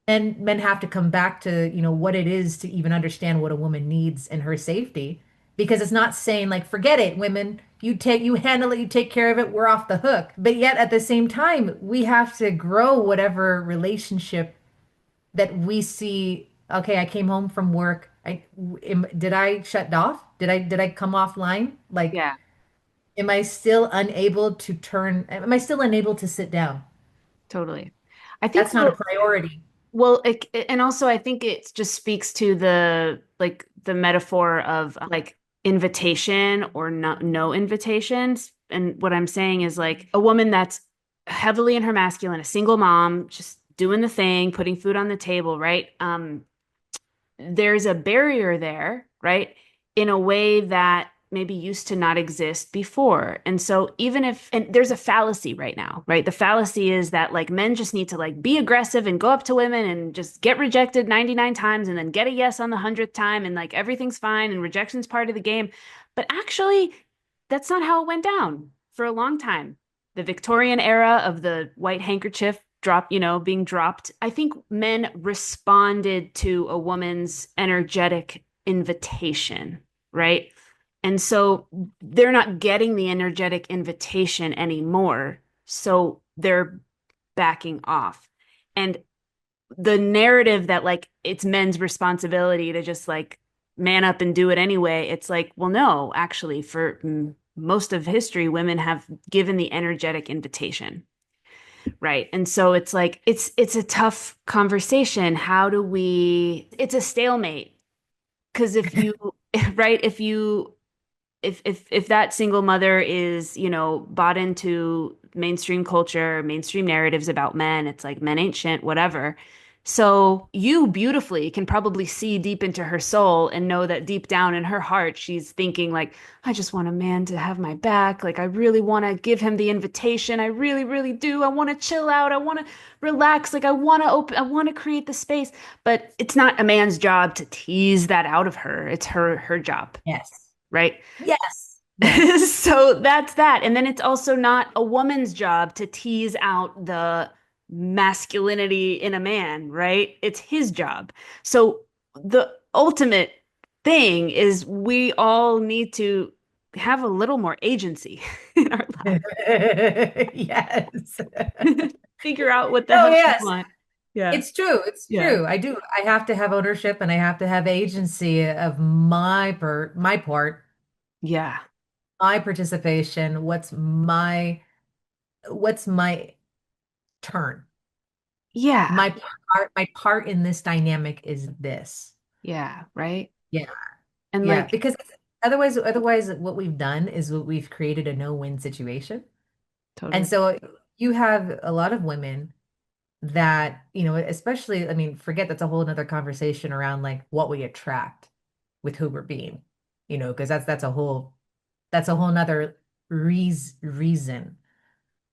And men have to come back to, what it is to even understand what a woman needs and her safety. Because it's not saying like, forget it, women, you handle it, you take care of it, we're off the hook. But yet at the same time, we have to grow whatever relationship that we see. Okay, I came home from work. Did I shut off? Did I come offline? Like, Yeah. am I still unable to sit down? Totally. I think That's not a priority. well, and also I think it just speaks to the metaphor of like invitation or no invitations. And what I'm saying is like a woman that's heavily in her masculine, a single mom, just doing the thing, putting food on the table, right? There's a barrier there, right? In a way that maybe used to not exist before. And so even if and there's a fallacy right now, right? The fallacy is that like men just need to like be aggressive and go up to women and just get rejected 99 times and then get a yes on the 100th time and like everything's fine and rejection's part of the game. But actually, that's not how it went down for a long time. The Victorian era of the white handkerchief being dropped. I think men responded to a woman's energetic invitation, right? And so they're not getting the energetic invitation anymore. So they're backing off. And the narrative that like it's men's responsibility to just like man up and do it anyway, it's like, well, no, actually, for most of history, women have given the energetic invitation. Right. And so it's like it's a tough conversation. How do we it's a stalemate because if you right, if that single mother is, bought into mainstream culture, mainstream narratives about men, it's like men ain't shit, whatever. So you beautifully can probably see deep into her soul and know that deep down in her heart, she's thinking like, I just want a man to have my back. Like I really want to give him the invitation. I really, really do. I want to chill out. I want to relax. Like I want to create the space. But it's not a man's job to tease that out of her. It's her job, Yes. right? Yes. Yes. So that's that. And then it's also not a woman's job to tease out the masculinity in a man, right? It's his job. So the ultimate thing is we all need to have a little more agency in our Yes. lives. Figure out what the Oh, hell we yes. want. Yeah. It's true. It's Yeah. true. I do. I have to have ownership and I have to have agency of my part, Yeah. my participation. What's my turn? Yeah. My part in this dynamic is this. Yeah. Right. Yeah. And Yeah. like, Because otherwise what we've done is we've created a no-win situation. And totally. so you have a lot of women that, especially, I mean, forget that's a whole nother conversation around like what we attract with who we're being, because that's a whole nother reason,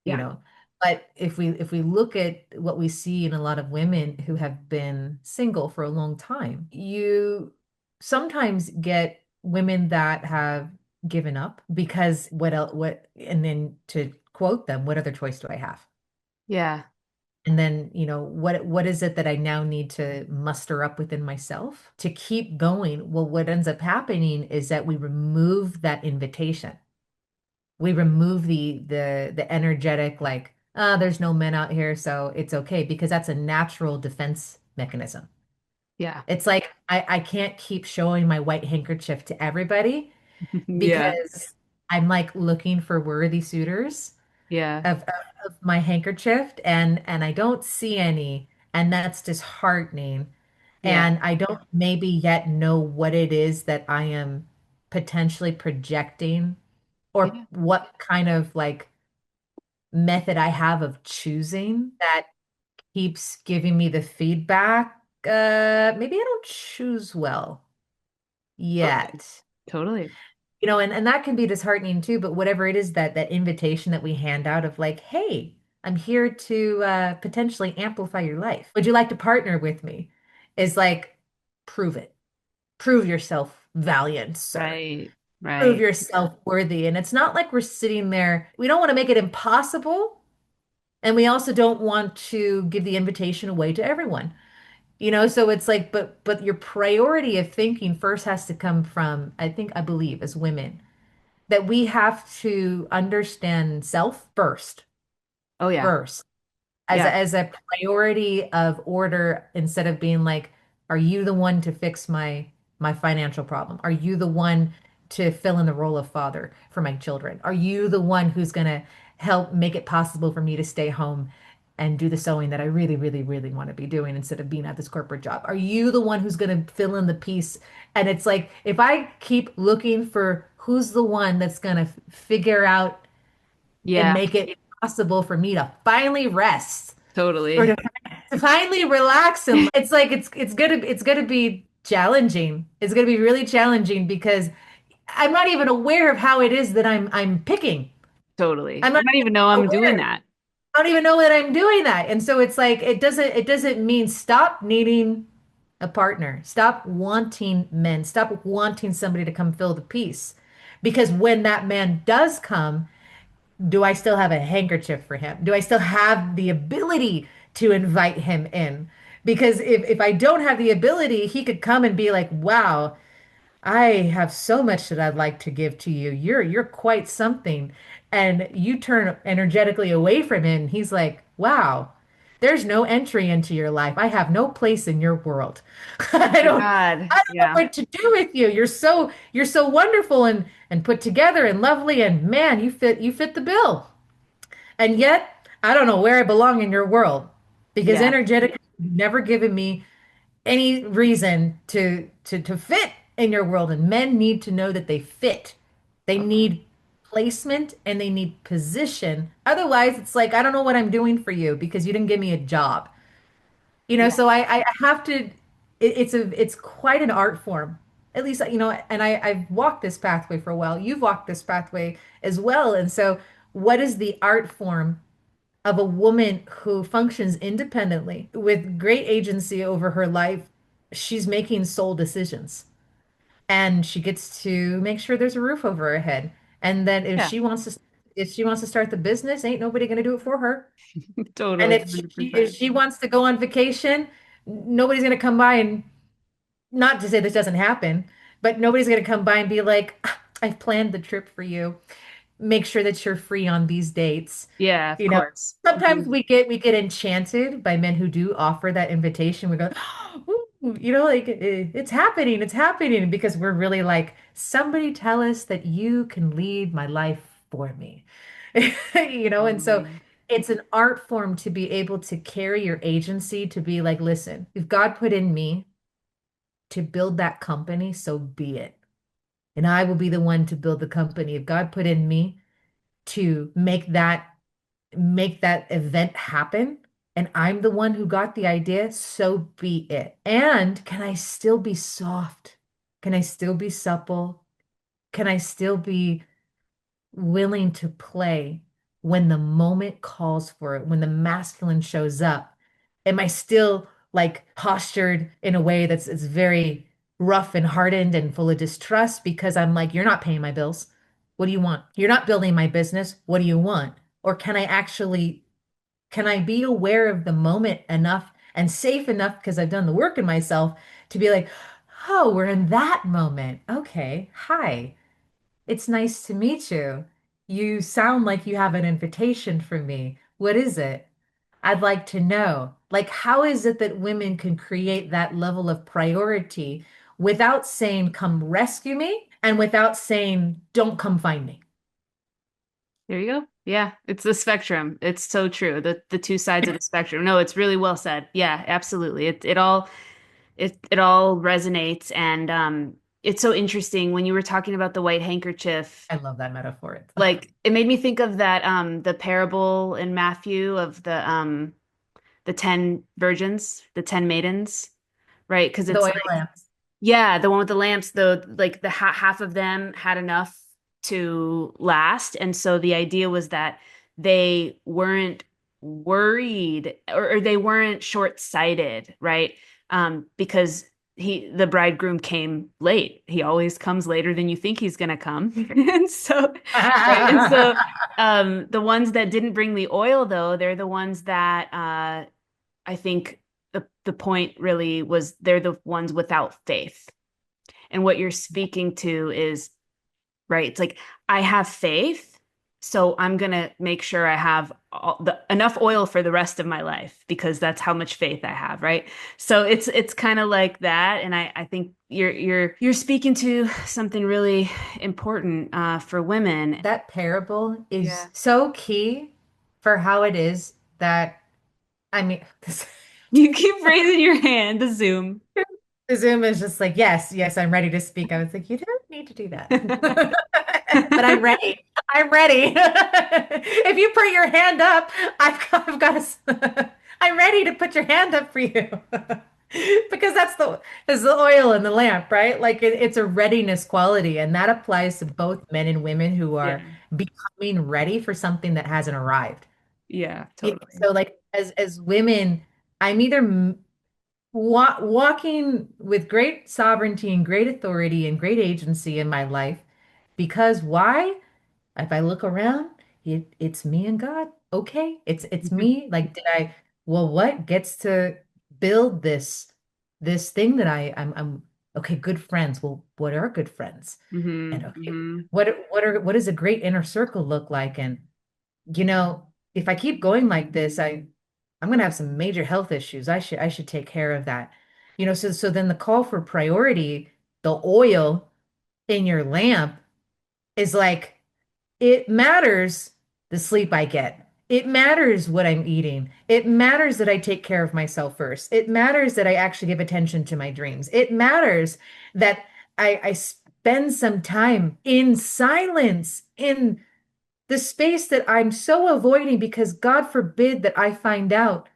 you Yeah. know. But if we look at what we see in a lot of women who have been single for a long time, you sometimes get women that have given up because and then to quote them, what other choice do I have? Yeah. And then, what is it that I now need to muster up within myself to keep going? Well, what ends up happening is that we remove that invitation. We remove the energetic, like, there's no men out here, so it's okay, because that's a natural defense mechanism. Yeah. It's like I can't keep showing my white handkerchief to everybody Yeah. because I'm like looking for worthy suitors Yeah. of my handkerchief, and I don't see any, and that's disheartening. Yeah. And I don't maybe yet know what it is that I am potentially projecting, or Yeah. what kind of like method I have of choosing that keeps giving me the feedback. Maybe I don't choose well Totally. yet. Totally. And that can be disheartening too, but whatever it is, that invitation that we hand out of like, hey, I'm here to potentially amplify your life. Would you like to partner with me? Is like, prove it. Prove yourself valiant, sir. Right. Prove Right. yourself worthy. And it's not like we're sitting there. We don't want to make it impossible. And we also don't want to give the invitation away to everyone. So it's like, but your priority of thinking first has to come from, I believe, as women, that we have to understand self Oh yeah. first, as Yeah. a priority of order, instead of being like, are you the one to fix my financial problem? Are you the one to fill in the role of father for my children? Are you the one who's going to help make it possible for me to stay home and do the sewing that I really, really, really want to be doing instead of being at this corporate job? Are you the one who's going to fill in the piece? And it's like, if I keep looking for who's the one that's going to figure out and Yeah. make it possible for me to finally rest, or Totally. to finally relax, and it's like it's gonna be challenging. It's gonna be really challenging because I'm not even aware of how it is that I'm picking. Totally. I'm I not don't even know even I'm doing aware. that. I don't even know that I'm doing that. And so it's like it doesn't mean stop needing a partner. Stop wanting men. Stop wanting somebody to come fill the piece. Because when that man does come, do I still have a handkerchief for him? Do I still have the ability to invite him in? Because if I don't have the ability, he could come and be like, wow, I have so much that I'd like to give to you. You're quite something. And you turn energetically away from him. He's like, wow, there's no entry into your life. I have no place in your world. I My don't God. I don't know Yeah. what to do with you. You're so wonderful and put together and lovely and man, you fit the bill. And yet, I don't know where I belong in your world because Yeah. energetically you've never given me any reason to fit in your world. And men need to know that they fit. They Totally. need placement and they need position. Otherwise, it's like I don't know what I'm doing for you because you didn't give me a job. Yeah. So I have to. It's quite an art form. At least and I've walked this pathway for a while. You've walked this pathway as well. And so, what is the art form of a woman who functions independently with great agency over her life? She's making sole decisions and she gets to make sure there's a roof over her head. And then Yeah. if she wants to start the business, ain't nobody going to do it for her. And Totally. if if 100%. she wants to go on vacation, nobody's going to come by and not to say this doesn't happen, but nobody's going to come by and be like, "Ah, I've planned the trip for you. Make sure that you're free on these dates." Yeah, of You know, course. sometimes we get enchanted by men who do offer that invitation. We go, "Ooh," like it's happening because we're really like, somebody tell us that you can lead my life for me. And so Totally. it's an art form to be able to carry your agency to be like, listen, if God put in me to build that company, so be it. And I will be the one to build the company. If God put in me to make that event happen and I'm the one who got the idea, so be it. And can I still be soft? Can I still be supple? Can I still be willing to play when the moment calls for it, when the masculine shows up? Am I still like postured in a way that's it's very rough and hardened and full of distrust because I'm like, you're not paying my bills. What do you want? You're not building my business. What do you want? Or can I be aware of the moment enough and safe enough because I've done the work in myself to be like, oh, we're in that moment. Okay. Hi. It's nice to meet you. You sound like you have an invitation for me. What is it? I'd like to know. Like, how is it that women can create that level of priority without saying, come rescue me, and without saying, don't come find me? There you go. Yeah, it's the spectrum. It's so true. The two sides of the spectrum. No, it's really well said. Yeah, absolutely. It all resonates and it's so interesting when you were talking about the white handkerchief. I love that metaphor. Like it made me think of that the parable in Matthew of the 10 virgins, the 10 maidens, right? Because The it's oil like lamps. yeah, the one with the lamps, though, like the half of them had enough to last. And so the idea was that they weren't worried or they weren't short-sighted, right? Because the bridegroom came late. He always comes later than you think he's gonna come. And so, right. And so the ones that didn't bring the oil, though, they're the ones that I think the point really was they're the ones without faith. And what you're speaking to is right. It's like I have faith, so I'm gonna make sure I have enough oil for the rest of my life because that's how much faith I have, right? So it's kind of like that, and I think you're speaking to something really important for women. That parable is Yeah. so key for how it is that, I mean, You keep raising your hand to Zoom. the Zoom is just like, yes, yes, I'm ready to speak. I was like, you don't need to do that. But I'm ready. I'm ready. If you put your hand up, I'm ready to put your hand up for you. Because is the oil in the lamp, right? Like it's a readiness quality, and that applies to both men and women who are Yeah. becoming ready for something that hasn't arrived. Yeah, totally. So like as women, I'm either walking with great sovereignty and great authority and great agency in my life because why? If I look around, it's me and God. Okay, it's me. Like, well, what gets to build this thing that I'm Okay, good friends. Well, what are good friends? And Hmm. okay, Hmm. what does a great inner circle look like? And if I keep going like this, I'm gonna have some major health issues. I should take care of that. So then the call for priority, the oil in your lamp is like, it matters the sleep I get. It matters what I'm eating. It matters that I take care of myself first. It matters that I actually give attention to my dreams. It matters that I spend some time in silence, in the space that I'm so avoiding, because God forbid that I find out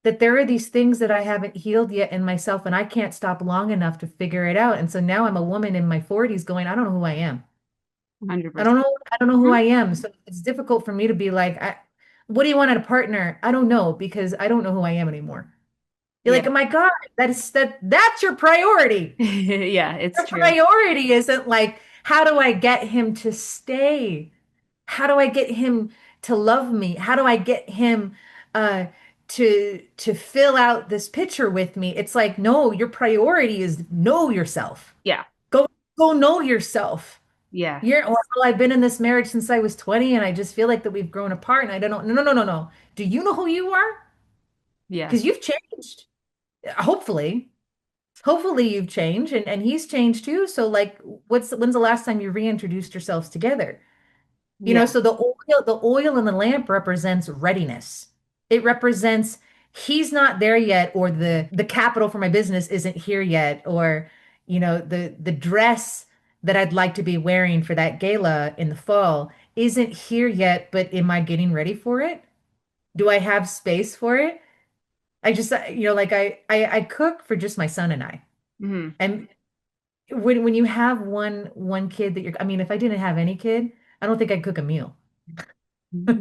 that there are these things that I haven't healed yet in myself, and I can't stop long enough to figure it out. And so now I'm a woman in my 40s going, I don't know who I am. I don't 100%. know. I don't know who I am. So it's difficult for me to be like, what do you want in a partner? I don't know because I don't know who I am anymore. You're like, Yeah. oh my God, that's your priority. Yeah, it's Your true. priority isn't like, how do I get him to stay? How do I get him to love me? How do I get him uh to fill out this picture with me? It's like, no, your priority is know yourself. Yeah. Go go know yourself. Yeah. Well, I've been in this marriage since I was 20 and I just feel like that we've grown apart and I don't know. No, no, no, no, no. Do you know who you are? Yeah. Because you've changed. Hopefully. Hopefully you've changed and he's changed too. So like when's the last time you reintroduced yourselves together? Yeah. So the oil in the lamp represents readiness. It represents he's not there yet, or the capital for my business isn't here yet, or the dress that I'd like to be wearing for that gala in the fall isn't here yet, but am I getting ready for it? Do I have space for it? I just like I cook for just my son and I. Hmm. And when you have one kid that I mean, if I didn't have any kid, I don't think I'd cook a meal.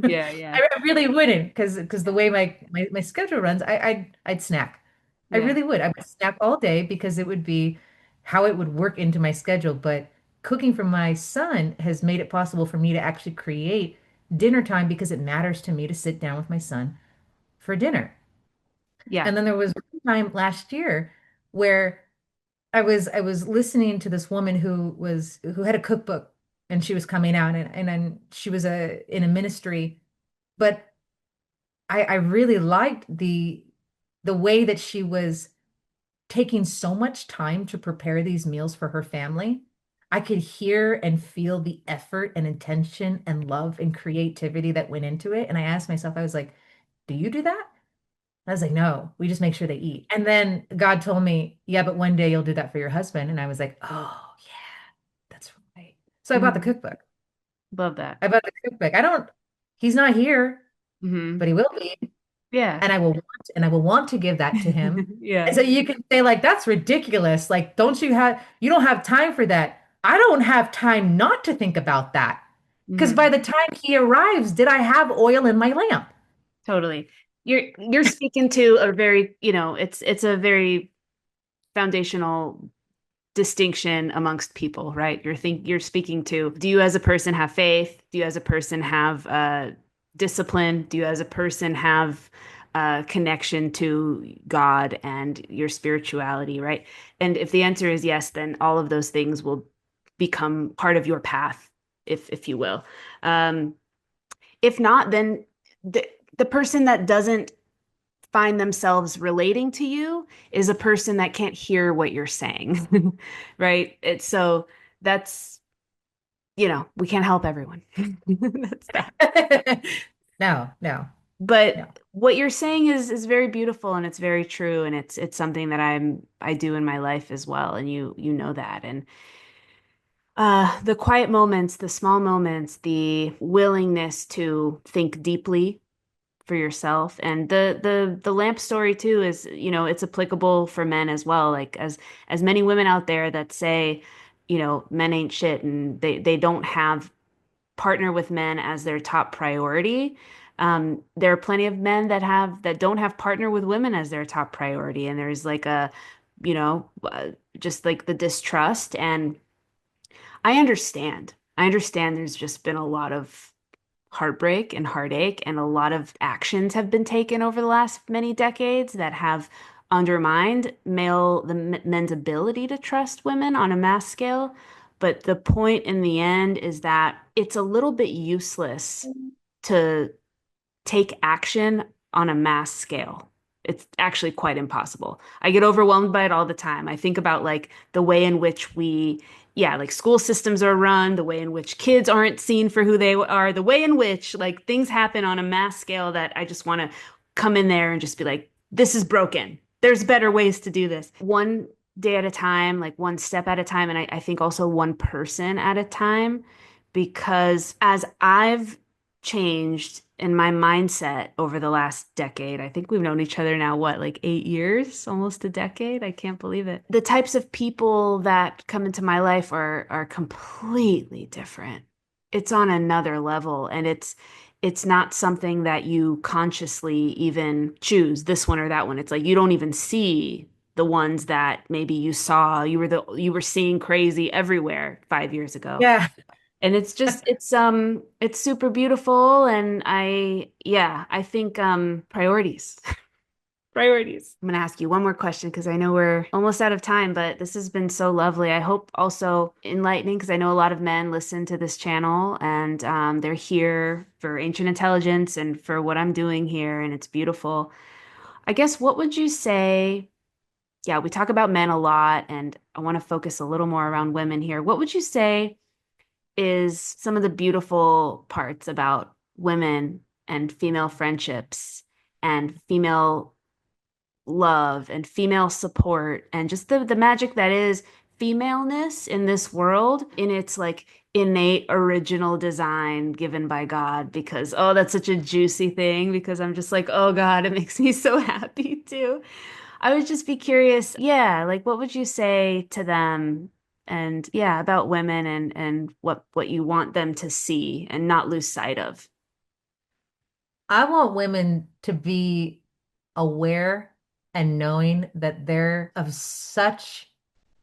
Yeah. Yeah. I really wouldn't because the way my schedule runs, I'd snack. I Yeah. really would. I would snack all day because it would be how it would work into my schedule. But cooking for my son has made it possible for me to actually create dinner time because it matters to me to sit down with my son for dinner. Yeah. And then there was one time last year where I was listening to this woman who had a cookbook and she was coming out and then she was in a ministry, but I really liked the way that she was taking so much time to prepare these meals for her family. I could hear and feel the effort and intention and love and creativity that went into it. And I asked myself, I was like, do you do that? I was like, no, we just make sure they eat. And then God told me, yeah, but one day you'll do that for your husband. And I was like, oh, yeah, that's right. So I bought the Hmm. cookbook. Love that. I bought the cookbook. He's not here, Hmm. but he will be. Yeah. And I will want to give that to him. And Yeah. so you can say like that's ridiculous. Like you don't have time for that. I don't have time not to think about that. Because by Hmm. the time he arrives, did I have oil in my lamp? Totally. You're speaking to a very, it's a very foundational distinction amongst people, right? You're speaking to, do you as a person have faith? Do you as a person have discipline? Do you as a person have connection to God and your spirituality, right? And if the answer is yes, then all of those things will become part of your path, if you will. Um, if not, then the the person that doesn't find themselves relating to you is a person that can't hear what you're saying. Right? It's so that's, we can't help everyone. That's that. No, no, no. But what you're saying is very beautiful and it's very true and it's something that I do in my life as well and you know that and the quiet moments, the small moments, the willingness to think deeply for yourself and the lamp story too is it's applicable for men as well like as many women out there that say men ain't shit and they don't have partner with men as their top priority. There are plenty of men that don't have partner with women as their top priority and there's like a just like the distrust and I understand there's just been a lot of heartbreak and heartache, and a lot of actions have been taken over the last many decades that have undermined men's ability to trust women on a mass scale. But the point in the end is that it's a little bit useless to take action on a mass scale. It's actually quite impossible. I get overwhelmed by it all the time. I think about like the way in which yeah, like school systems are run, the way in which kids aren't seen for who they are, the way in which like things happen on a mass scale that I just want to come in there and just be like, this is broken. There's better ways to do this. One day at a time, like one step at a time, and I think also one person at a time, because as I've changed in my mindset over the last decade. I think we've known each other now, what, like 8 years, almost a decade? I can't believe it. The types of people that come into my life are completely different. It's on another level, and it's not something that you consciously even choose this one or that one. It's like you don't even see the ones that maybe you were seeing crazy everywhere 5 years ago. Yeah. And it's just it's super beautiful, and I think priorities. Priorities. I'm gonna ask you one more question because I know we're almost out of time, but this has been so lovely. I hope also enlightening because I know a lot of men listen to this channel, and they're here for ancient intelligence and for what I'm doing here, and it's beautiful. I guess what would you say? Yeah, we talk about men a lot, and I want to focus a little more around women here. What would you say is some of the beautiful parts about women and female friendships and female love and female support and just the magic that is femaleness in this world in its like innate original design given by God, because oh, that's such a juicy thing, because I'm just like, oh God, it makes me so happy too. I would just be curious, yeah, like what would you say to them, and yeah, about women and what you want them to see and not lose sight of. I want women to be aware and knowing that they're of such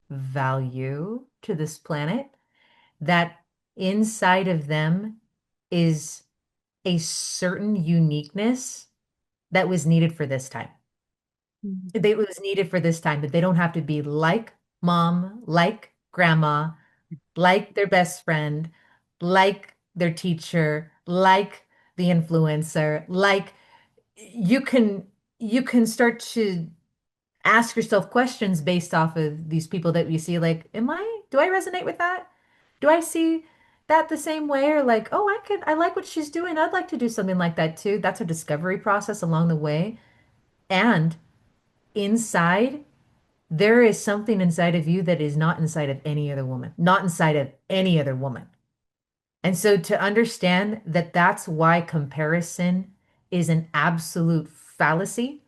value to this planet that inside of them is a certain uniqueness that was needed for this time. Mhm. It was needed for this time, that they don't have to be like mom, like grandma, like their best friend, like their teacher, like the influencer, like you can you can start to ask yourself questions based off of these people that you see, like, do I resonate with that? Do I see that the same way? Or like, oh, I like what she's doing. I'd like to do something like that too. That's a discovery process along the way. And inside, there is something inside of you that is not inside of any other woman, not inside of any other woman. And so to understand that that's why comparison is an absolute fallacy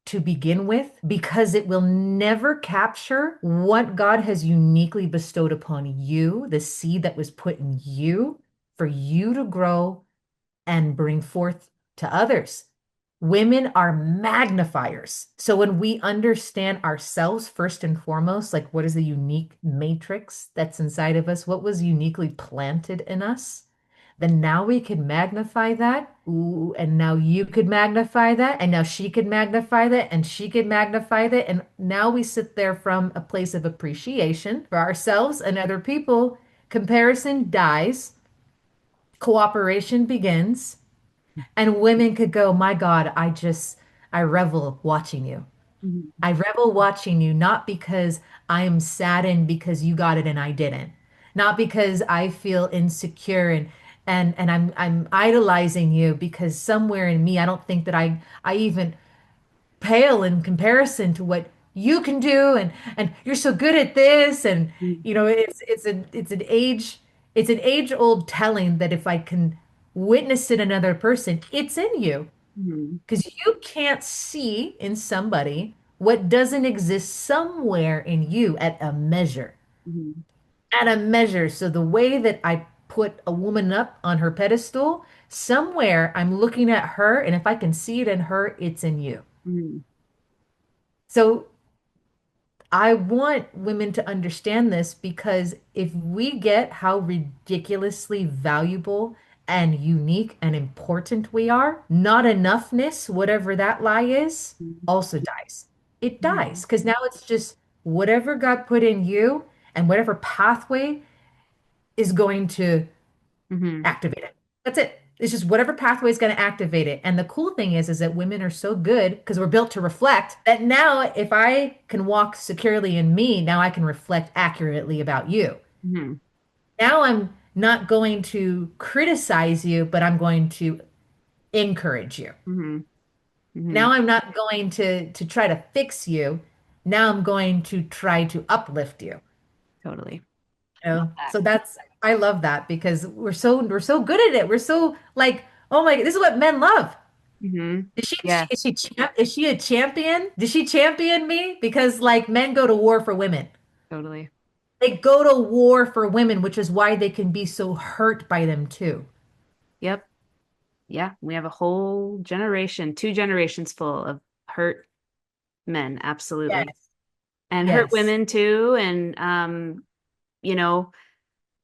to begin with, because it will never capture what God has uniquely bestowed upon you, the seed that was put in you for you to grow and bring forth to others. Women are magnifiers. So when we understand ourselves first and foremost, like what is the unique matrix that's inside of us, what was uniquely planted in us, then now we can magnify that. Ooh, and now you could magnify that. And now she could magnify that. And she could magnify that. And now we sit there from a place of appreciation for ourselves and other people. Comparison dies, cooperation begins, and women could go, my God, I revel watching you. Mhm. I revel watching you, not because I am saddened because you got it and I didn't, not because I feel insecure and I'm idolizing you because somewhere in me I don't think that I even pale in comparison to what you can do and you're so good at this and Mhm. you know it's an age old telling that if I can witness it in another person, it's in you. Mhm. Because you can't see in somebody what doesn't exist somewhere in you at a measure. Mhm. At a measure. So the way that I put a woman up on her pedestal, somewhere I'm looking at her, and if I can see it in her, it's in you. Mhm. So I want women to understand this because if we get how ridiculously valuable and unique and important we are, not enoughness, whatever that lie is, Mhm. also dies. it dies Mhm. because now it's just whatever got put in you and whatever pathway is going to Mhm. activate it. That's it. It's just whatever pathway is going to activate it. And the cool thing is that women are so good because we're built to reflect that now if I can walk securely in me, now I can reflect accurately about you. Mhm. Now I'm not going to criticize you, but I'm going to encourage you. Mhm. Now Mhm. I'm not going to try to fix you. Now I'm going to try to uplift you. Totally. You Love know? that. So that's I love that because we're so good at it. We're so like, oh my, this is what men love. Mhm. Is she, Yeah, is she a champion? Does she champion me? Because like men go to war for women. totally. They go to war for women, which is why they can be so hurt by them too. Yep. Yeah, we have a whole generation, two generations full of hurt men, absolutely. Yes. And hurt Yes. women too. And you know,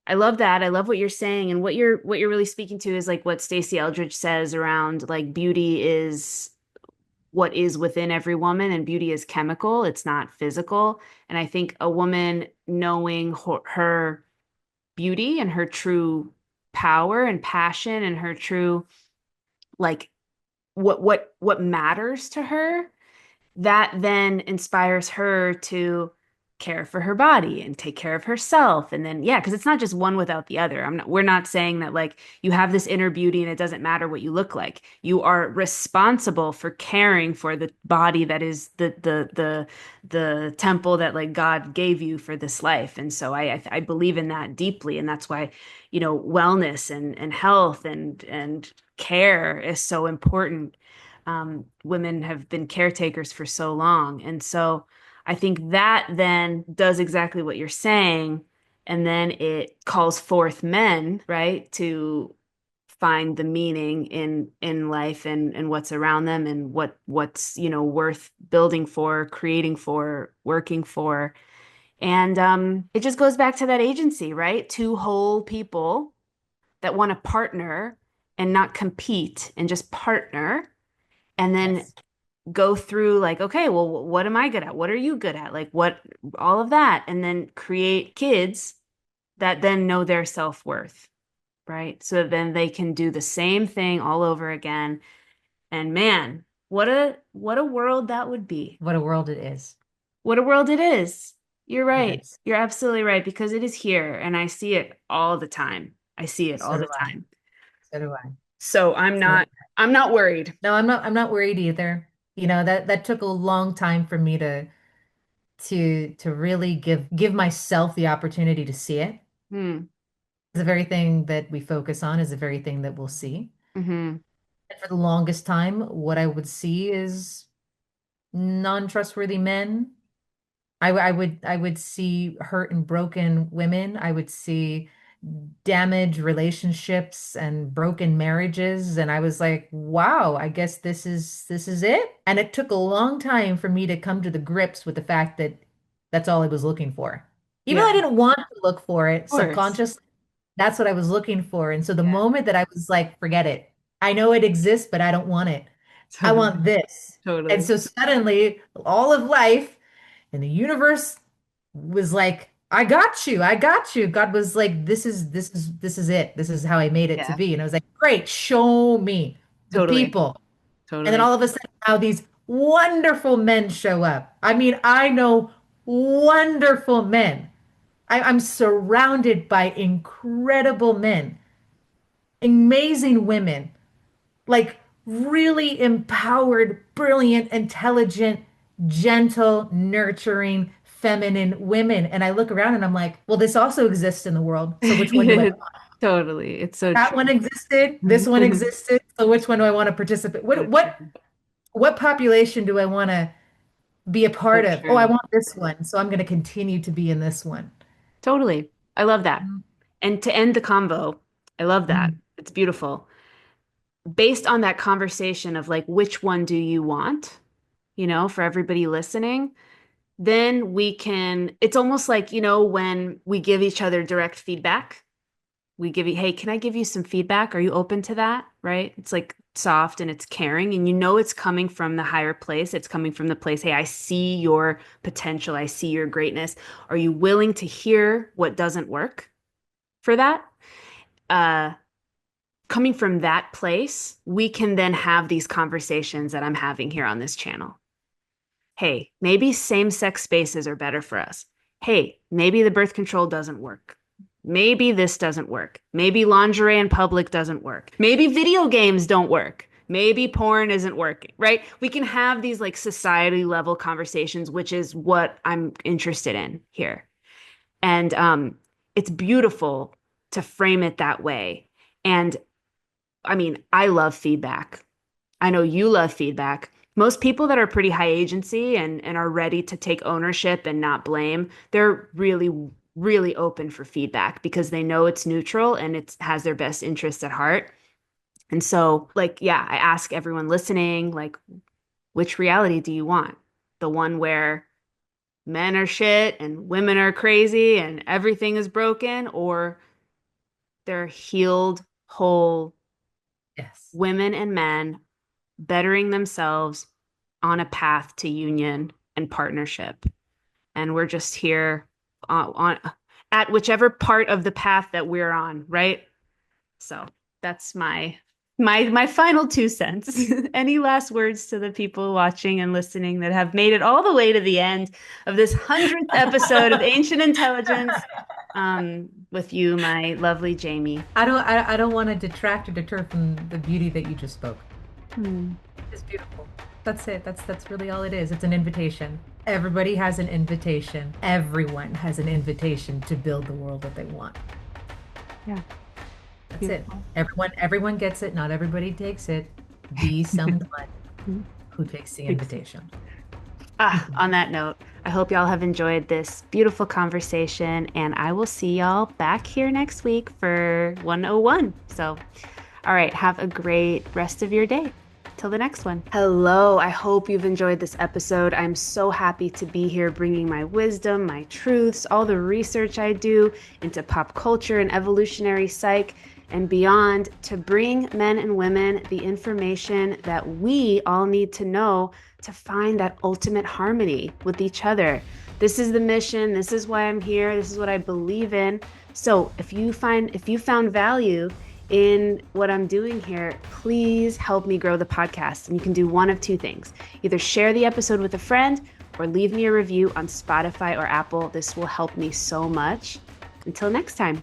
I love that. I love what you're saying. And what you're really speaking to is like what Stacey Eldridge says around like beauty is what is within every woman and beauty is chemical, it's not physical. And I think a woman knowing her beauty and her true power and passion and her true like what matters to her, that then inspires her to care for her body and take care of herself. And then yeah, because it's not just one without the other. We're not saying that like you have this inner beauty and it doesn't matter what you look like. You are responsible for caring for the body that is the temple that like God gave you for this life. And so I believe in that deeply. And that's why, wellness and health and care is so important. Women have been caretakers for so long. And so I think that then does exactly what you're saying. And then it calls forth men, right, to find the meaning in life and what's around them and what's, worth building for, creating for, working for. And it just goes back to that agency, right? Two whole people that want to partner and not compete and just partner and then Yes. go through like, okay, well, what am I good at? What are you good at? Like what, all of that, and then create kids that then know their self-worth, right? So then they can do the same thing all over again. And man, what a world that would be. What a world it is. What a world it is. You're It right. is. You're absolutely right because it is here and I see it all the time. I see it all So do the I. time. So do I. So I'm So do not I. I'm not worried. No, I'm not worried either. That took a long time for me to really give myself the opportunity to see it. Hmm. The very thing that we focus on is the very thing that we'll see. Mm-hmm. And for the longest time, what I would see is non-trustworthy men. I would see hurt and broken women. I would see damaged relationships and broken marriages. And I was like, wow, I guess this is it. And it took a long time for me to come to the grips with the fact that that's all I was looking for. Even though Yeah, I of didn't want to look for it, course. subconsciously, that's what I was looking for. And so the Yeah, moment that I was like, forget it. I know it exists, but I don't want it. I want totally. this. And Totally. so suddenly all of life and the universe was like, I got you. I got you. God was like, this is it. This is how I made it to Yeah, be. And I was like, great, show me the totally. people. And then Totally. all of a sudden, how these wonderful men show up. I mean, I know wonderful men. I'm surrounded by incredible men, amazing women, like really empowered, brilliant, intelligent, gentle, nurturing, feminine women. And I look around and I'm like, well, this also exists in the world. So which one do I want? Totally. It's so That true. one existed, this one existed. So which one do I want to participate? So What true. what what population do I want to be a So part of? Oh, I true. want this one. So I'm going to continue to be in this one. Totally. I love that. And to end the convo, I love that. Mhm. It's beautiful. Based on that conversation of like, which one do you want? For everybody listening, then we can, it's almost like, when we give each other direct feedback. we give you, hey, can I give you some feedback? Are you open to that? Right? It's like soft and it's caring, and you know it's coming from the higher place. It's coming from the place, hey, I see your potential. I see your greatness. Are you willing to hear what doesn't work for that? Uh, Coming from that place, we can then have these conversations that I'm having here on this channel. Hey, maybe same-sex spaces are better for us. Hey, maybe the birth control doesn't work. Maybe this doesn't work. Maybe lingerie in public doesn't work. Maybe video games don't work. Maybe porn isn't working, right? We can have these like society level conversations, which is what I'm interested in here. And it's beautiful to frame it that way. And I mean, I love feedback. I know you love feedback. Most people that are pretty high agency and are ready to take ownership and not blame, they're really, really open for feedback because they know it's neutral and it has their best interests at heart. And so, like, yeah, I ask everyone listening, like, which reality do you want? The one where men are shit and women are crazy and everything is broken, or they're healed, whole Yes. women and men bettering themselves on a path to union and partnership. And we're just here on at whichever part of the path that we're on, right? So that's my final 2 cents. Any last words to the people watching and listening that have made it all the way to the end of this 100th episode of Ancient Intelligence, with you, my lovely Jamie? I don't want to detract or deter from the beauty that you just spoke. Hmm. It's beautiful. That's it. That's really all it is. It's an invitation. Everybody has an invitation. Everyone has an invitation to build the world that they want. Yeah, That's it. beautiful. Everyone gets it. Not everybody takes it. Be someone who takes the invitation. On that note, I hope y'all have enjoyed this beautiful conversation, and I will see y'all back here next week for 101. So, all right, have a great rest of your day. Till the next one. Hello, I hope you've enjoyed this episode. I'm so happy to be here bringing my wisdom, my truths, all the research I do into pop culture and evolutionary psych and beyond to bring men and women the information that we all need to know to find that ultimate harmony with each other. This is the mission. This is why I'm here. This is what I believe in. So if you found value in what I'm doing here, please help me grow the podcast. And you can do one of two things. Either share the episode with a friend or leave me a review on Spotify or Apple. This will help me so much. Until next time.